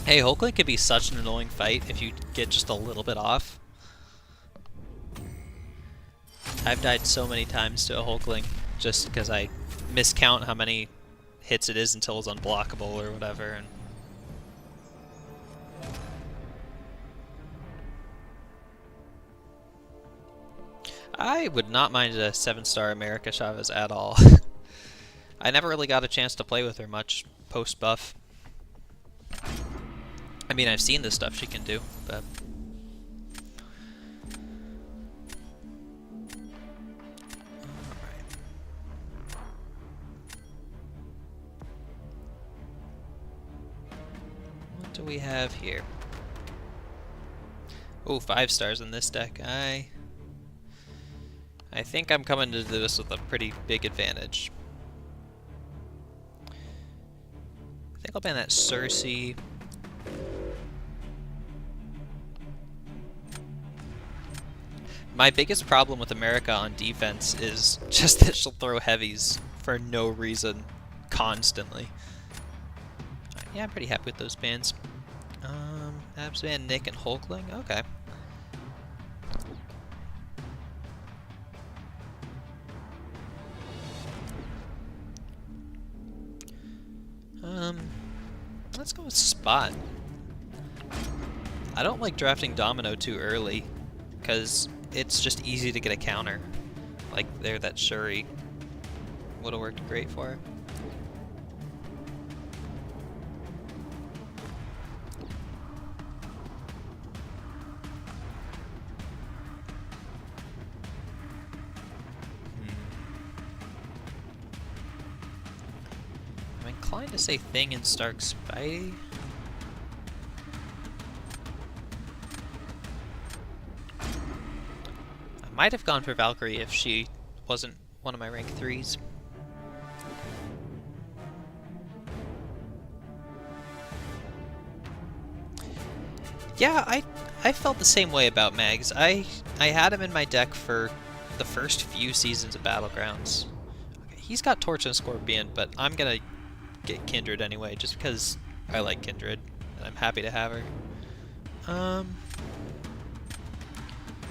S1: Hey, Hulkling could be such an annoying fight if you get just a little bit off. I've died so many times to a Hulkling just because I miscount how many hits it is until it's unblockable or whatever. And I would not mind a 7-star America Chavez at all. I never really got a chance to play with her much post-buff. I mean, I've seen the stuff she can do, but... Alright. What do we have here? Oh, 5 stars in this deck. I think I'm coming to this with a pretty big advantage. I think I'll ban that Cersei. My biggest problem with America on defense is just that she'll throw heavies for no reason constantly. Yeah, I'm pretty happy with those bans. Absban, Nick, and Hulkling? Okay. Let's go with Spot. I don't like drafting Domino too early, because it's just easy to get a counter. Like there, that Shuri would have worked great for her. I'm inclined to say Thing and Stark Spidey. I might have gone for Valkyrie if she wasn't one of my rank 3s. Yeah, I felt the same way about Mags. I had him in my deck for the first few seasons of Battlegrounds. Okay, he's got Torch and Scorpion, but I'm gonna get Kindred anyway, just because I like Kindred, and I'm happy to have her.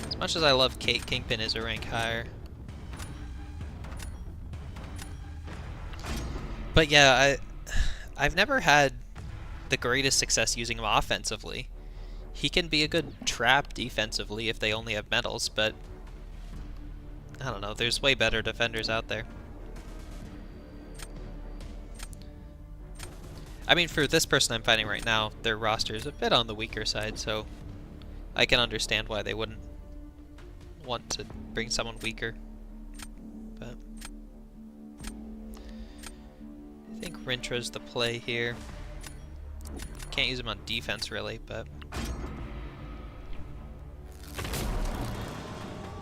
S1: As much as I love Kate, Kingpin is a rank higher. But yeah, I've never had the greatest success using him offensively. He can be a good trap defensively if they only have metals, but I don't know, there's way better defenders out there. I mean, for this person I'm fighting right now, their roster is a bit on the weaker side, so I can understand why they wouldn't want to bring someone weaker. But I think Rintra's the play here. Can't use him on defense really, but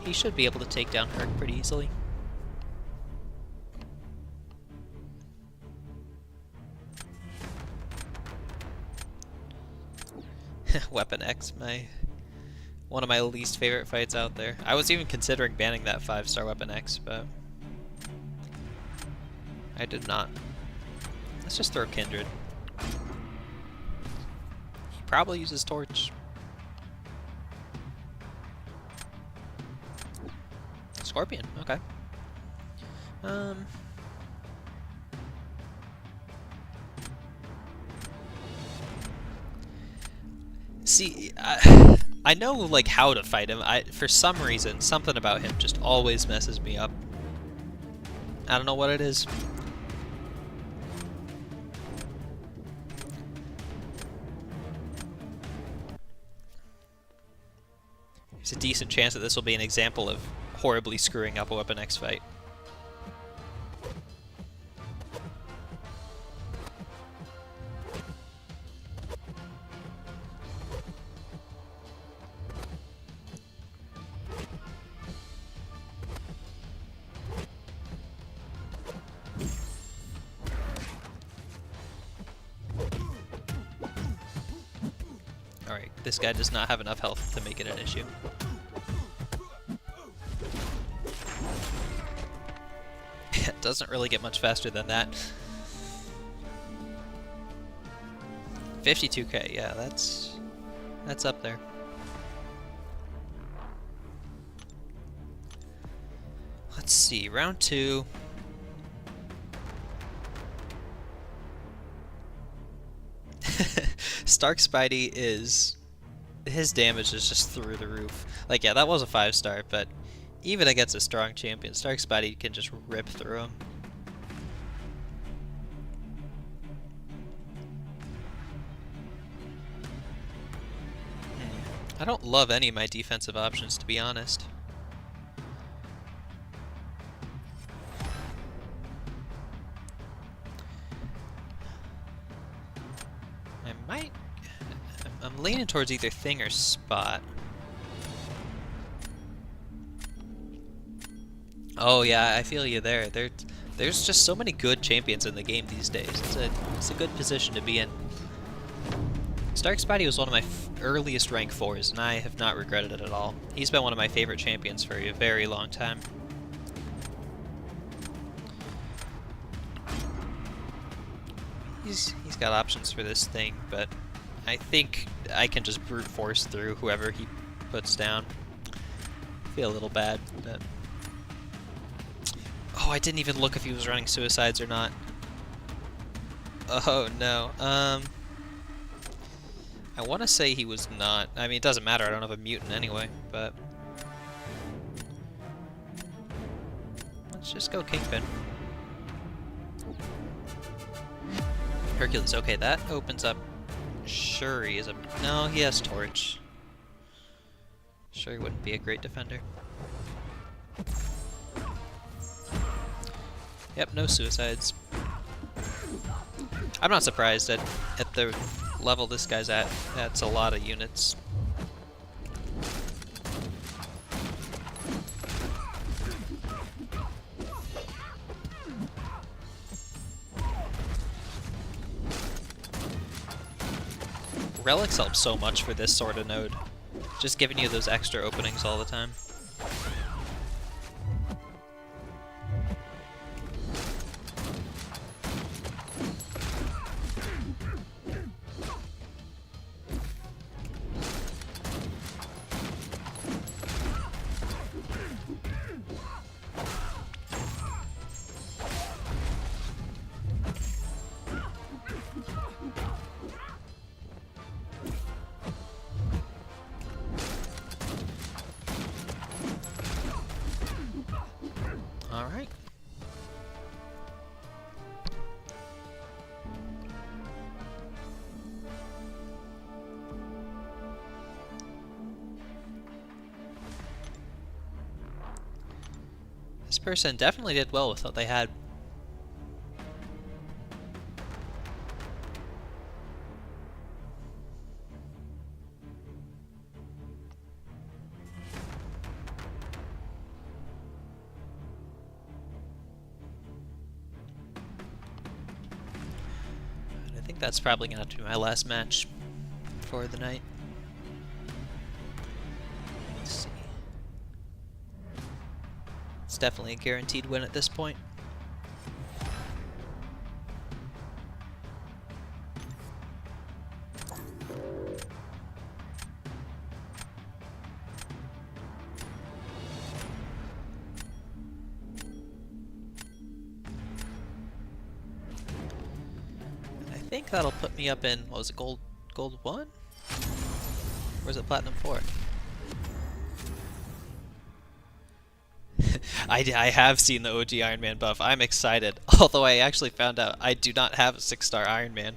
S1: he should be able to take down Herc pretty easily. Weapon X, one of my least favorite fights out there. I was even considering banning that 5-star Weapon X, but I did not. Let's just throw Kindred. He probably uses Torch. Scorpion, okay. See, I know like how to fight him. For some reason, something about him just always messes me up. I don't know what it is. There's a decent chance that this will be an example of horribly screwing up a Weapon X fight. Alright, this guy does not have enough health to make it an issue. It doesn't really get much faster than that. 52k, yeah, that's up there. Let's see, round 2. Stark Spidey his damage is just through the roof. Like, yeah, that was a 5-star, but even against a strong champion, Stark Spidey can just rip through him. I don't love any of my defensive options, to be honest. I'm leaning towards either Thing or Spot. Oh yeah, I feel you there. There's just so many good champions in the game these days. It's a good position to be in. Stark Spidey was one of my earliest rank 4s, and I have not regretted it at all. He's been one of my favorite champions for a very long time. He's got options for this Thing, but I think I can just brute force through whoever he puts down. I feel a little bad, but... Oh, I didn't even look if he was running suicides or not. Oh, no. I want to say he was not. I mean, it doesn't matter. I don't have a mutant anyway, but let's just go Kingpin. Hercules. Okay, that opens up. Shuri is a... No, he has Torch. Shuri wouldn't be a great defender. Yep, no suicides. I'm not surprised at the level this guy's at. That's a lot of units. Relics help so much for this sort of node. Just giving you those extra openings all the time. Alright. This person definitely did well with what they had. I think that's probably going to have to be my last match for the night. Let's see. It's definitely a guaranteed win at this point. I think that'll put me up in, what was it, gold 1? Or is it platinum 4? I have seen the OG Iron Man buff. I'm excited. Although I actually found out I do not have a 6-star Iron Man,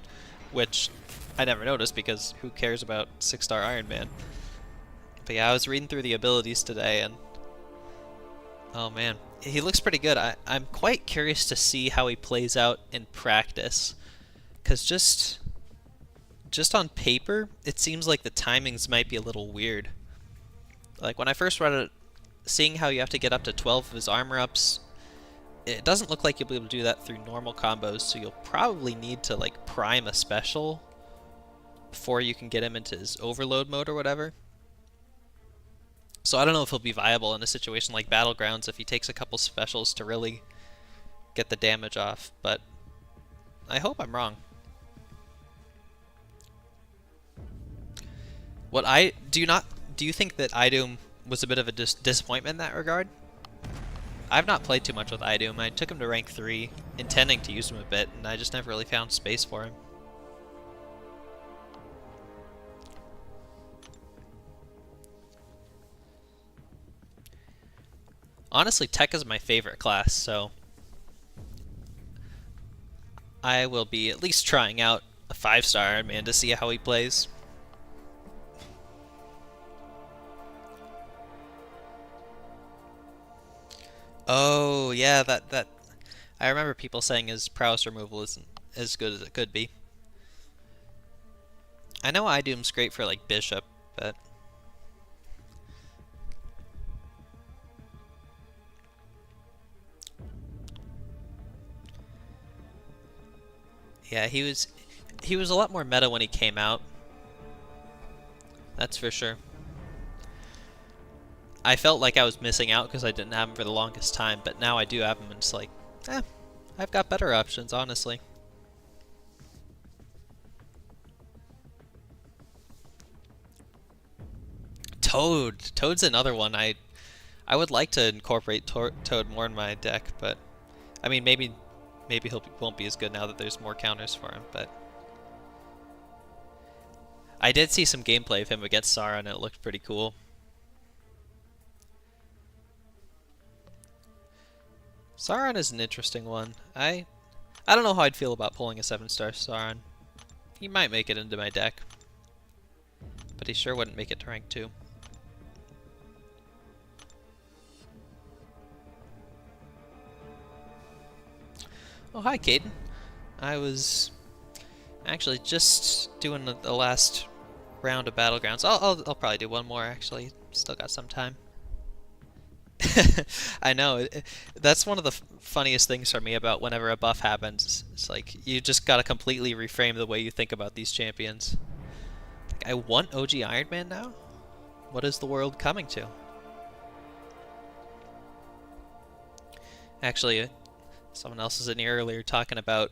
S1: which I never noticed because who cares about 6-star Iron Man? But yeah, I was reading through the abilities today and oh man, he looks pretty good. I'm quite curious to see how he plays out in practice. Because just on paper, it seems like the timings might be a little weird. Like when I first read it, seeing how you have to get up to 12 of his armor ups, it doesn't look like you'll be able to do that through normal combos, so you'll probably need to like prime a special before you can get him into his overload mode or whatever. So I don't know if he'll be viable in a situation like Battlegrounds if he takes a couple specials to really get the damage off, but I hope I'm wrong. Do you think that Idum was a bit of a disappointment in that regard? I've not played too much with Idum. I took him to rank 3, intending to use him a bit, and I just never really found space for him. Honestly, Tech is my favorite class, so I will be at least trying out a 5-star Iron Man to see how he plays. Oh, yeah, that I remember people saying his prowess removal isn't as good as it could be. I know Idum's great for like Bishop, but yeah, he was a lot more meta when he came out. That's for sure. I felt like I was missing out because I didn't have him for the longest time, but now I do have him and it's like, I've got better options, honestly. Toad's another one. I would like to incorporate Toad more in my deck, but I mean maybe he won't be as good now that there's more counters for him, but
S2: I did see some gameplay of him against Sauron, and it looked pretty cool. Sauron is an interesting one. I don't know how I'd feel about pulling a 7-star Sauron. He might make it into my deck, but he sure wouldn't make it to rank 2. Oh, hi, Caden. I was actually just doing the last round of Battlegrounds. I'll probably do one more, actually. Still got some time. I know. That's one of the funniest things for me about whenever a buff happens. It's like, you just gotta completely reframe the way you think about these champions. Like, I want OG Iron Man now? What is the world coming to? Actually, someone else was in here earlier talking about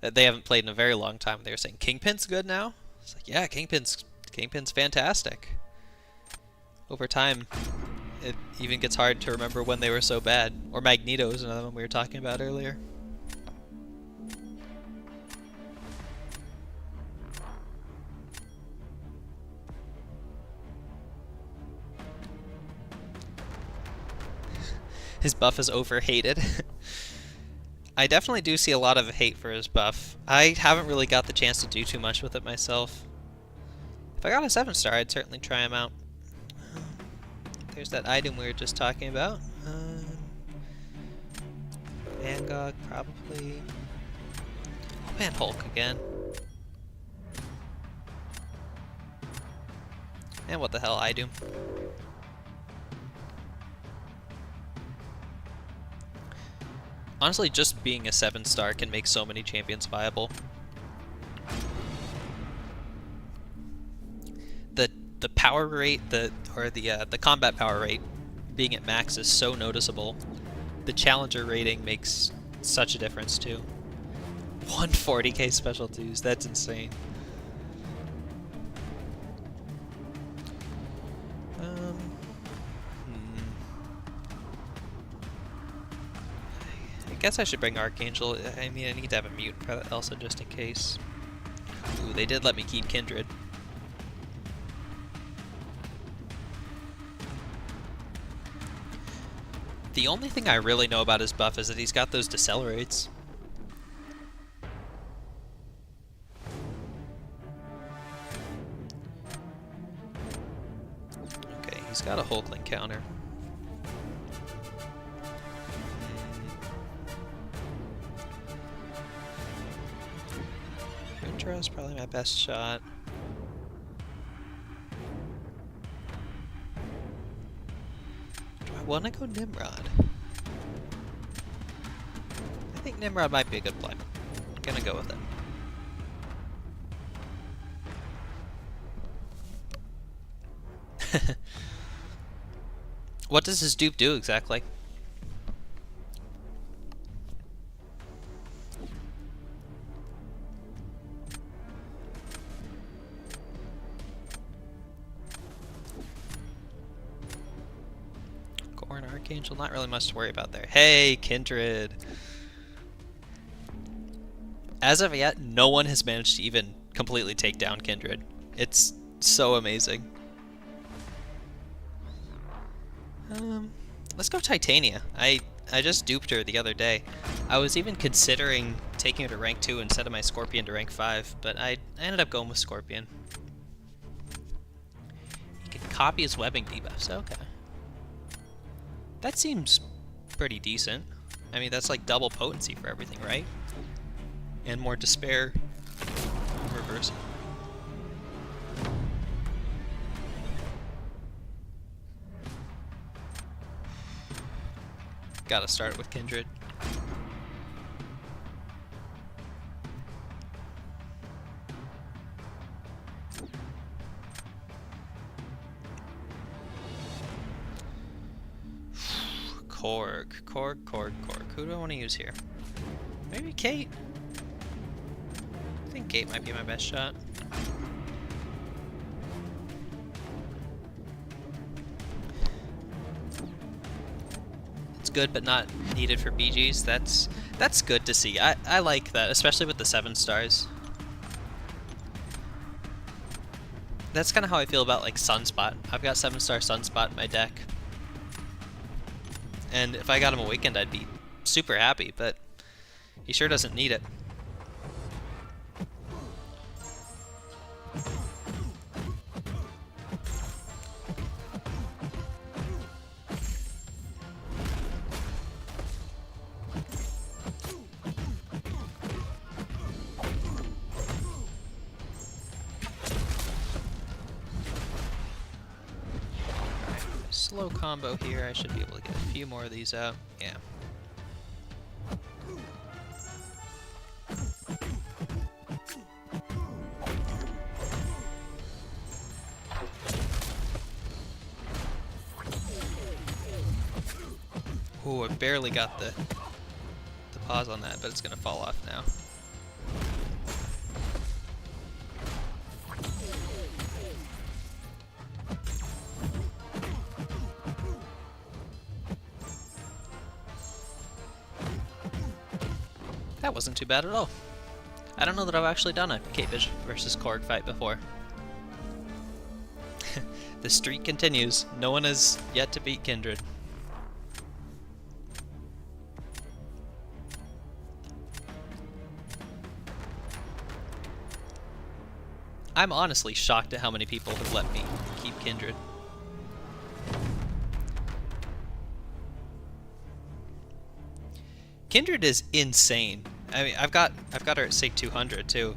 S2: that they haven't played in a very long time. They were saying Kingpin's good now? It's like, yeah, Kingpin's fantastic. Over time, it even gets hard to remember when they were so bad. Or Magneto is another one we were talking about earlier. His buff is overhated. I definitely do see a lot of hate for his buff. I haven't really got the chance to do too much with it myself. If I got a 7-star, I'd certainly try him out. There's that item we were just talking about. Van Gogh, probably. Oh man, Hulk again. And what the hell, I do. Honestly, just being a 7-star can make so many champions viable. The power rate, the combat power rate being at max is so noticeable. The challenger rating makes such a difference too. 140k special 2s, that's insane. I guess I should bring Archangel. I mean, I need to have a mutant for Elsa just in case. Ooh, they did let me keep Kindred. The only thing I really know about his buff is that he's got those decelerates. Okay, he's got a Hulkling counter. Intro is probably my best shot. I want to go Nimrod. I think Nimrod might be a good play. I'm gonna go with it. What does his dupe do exactly? Archangel, not really much to worry about there. Hey, Kindred! As of yet, no one has managed to even completely take down Kindred. It's so amazing. Let's go Titania. I just duped her the other day. I was even considering taking her to rank 2 instead of my Scorpion to rank 5, but I ended up going with Scorpion. He can copy his webbing debuffs, okay. That seems pretty decent. I mean, that's like double potency for everything, right? And more despair reverse. Gotta start with Kindred. Korg. Who do I want to use here? Maybe Kate? I think Kate might be my best shot. It's good, but not needed for BGs. That's good to see. I like that, especially with the 7 stars. that's kind of how I feel about like Sunspot. I've got 7-star Sunspot in my deck, and if I got him Awakened, I'd be super happy. But he sure doesn't need it. Slow combo here. I should be able to get a few more of these out. Yeah. Ooh, I barely got the pause on that, but it's gonna fall off now. That wasn't too bad at all. I don't know that I've actually done a Kate Bishop versus Korg fight before. The streak continues. No one has yet to beat Kindred. I'm honestly shocked at how many people have let me keep Kindred. Kindred is insane. I mean, I've got her at Sig 200 too,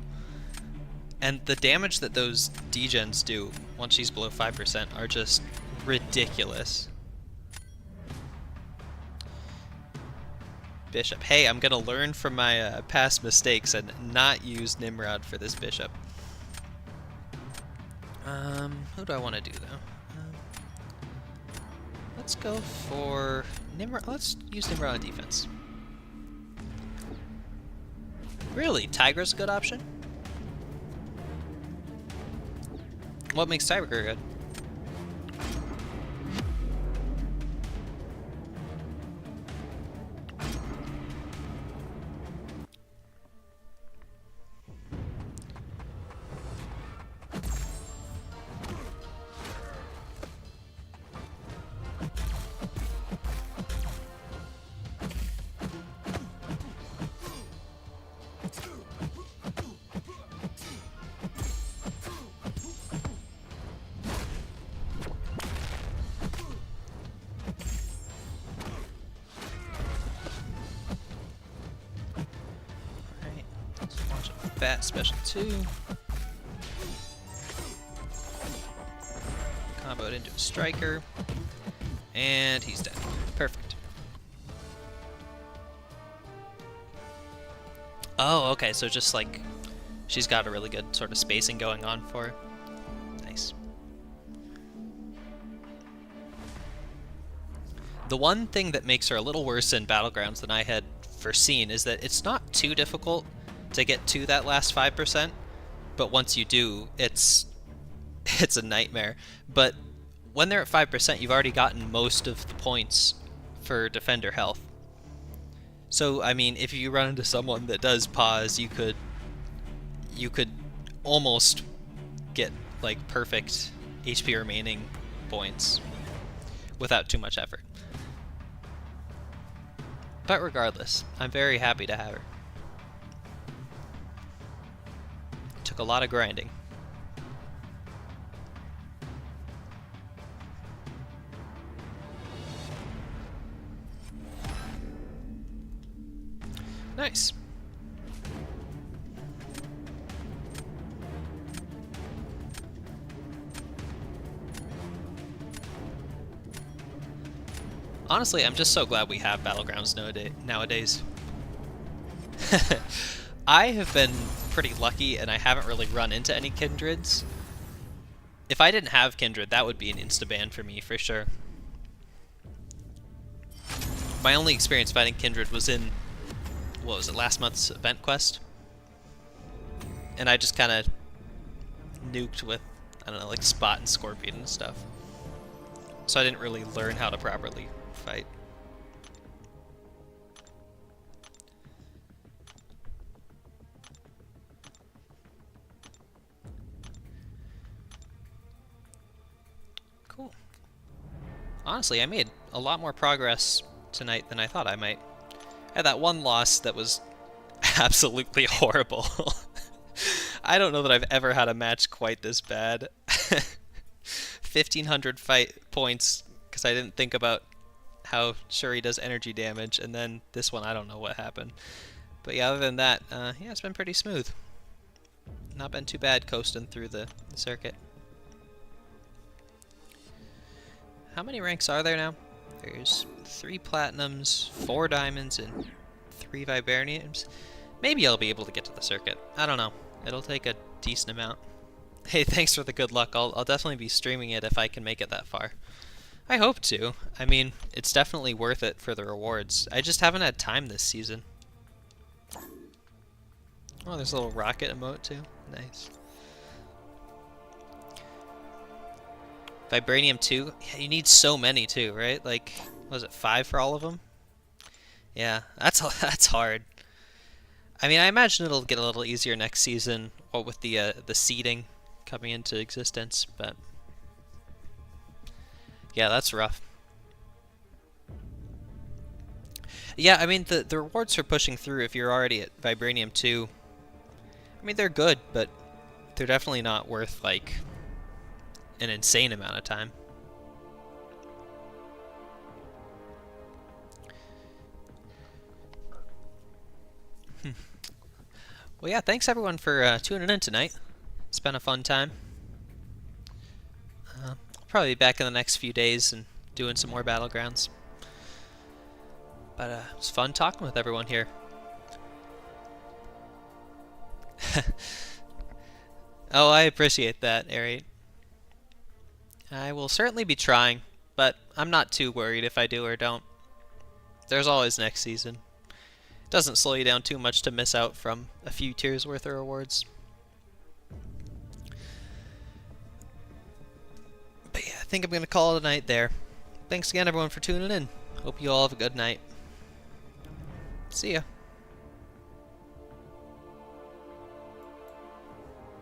S2: and the damage that those degens do once she's below 5% are just ridiculous. Bishop. Hey, I'm gonna learn from my past mistakes and not use Nimrod for this bishop. Who do I want to do though? Let's go for Nimrod. Let's use Nimrod on defense. Really? Tiger's a good option? What makes Tiger good? Fat special 2. Comboed into a striker. And he's dead. Perfect. Oh, okay, so just like she's got a really good sort of spacing going on for her. Nice. The one thing that makes her a little worse in Battlegrounds than I had foreseen is that it's not too difficult to get to that last 5%, but once you do, it's a nightmare. But when they're at 5%, you've already gotten most of the points for defender health. So, I mean, if you run into someone that does pause, you could almost get like perfect HP remaining points without too much effort. But regardless, I'm very happy to have her. Took a lot of grinding. Nice. Honestly, I'm just so glad we have Battlegrounds nowadays. I have been pretty lucky and I haven't really run into any Kindreds. If I didn't have Kindred, that would be an insta-ban for me, for sure. My only experience fighting Kindred was in, what was it, last month's event quest? And I just kind of nuked with, I don't know, like Spot and Scorpion and stuff. So I didn't really learn how to properly fight. honestly, I made a lot more progress tonight than I thought I might. I had that one loss that was absolutely horrible. I don't know that I've ever had a match quite this bad. 1,500 fight points because I didn't think about how Shuri does energy damage, and then this one I don't know what happened. But yeah, other than that, yeah, it's been pretty smooth. Not been too bad coasting through the circuit. How many ranks are there now? There's 3 platinums, 4 diamonds, and 3 vibraniums. Maybe I'll be able to get to the circuit. I don't know. It'll take a decent amount. Hey, thanks for the good luck. I'll definitely be streaming it if I can make it that far. I hope to. I mean, it's definitely worth it for the rewards. I just haven't had time this season. Oh, there's a little rocket emote too. Nice. Vibranium 2? Yeah, you need so many too, right? Like, was it 5 for all of them? Yeah, that's hard. I mean, I imagine it'll get a little easier next season, or with the seeding coming into existence, but yeah, that's rough. Yeah, I mean, the rewards for pushing through if you're already at Vibranium 2, I mean, they're good, but they're definitely not worth, like, an insane amount of time. Well, yeah, thanks everyone for tuning in tonight. It's been a fun time. I'll probably be back in the next few days and doing some more Battlegrounds. But it was fun talking with everyone here. Oh, I appreciate that, Ari. I will certainly be trying, but I'm not too worried if I do or don't. There's always next season. It doesn't slow you down too much to miss out from a few tiers worth of rewards. But yeah, I think I'm going to call it a night there. Thanks again everyone for tuning in. Hope you all have a good night. See ya.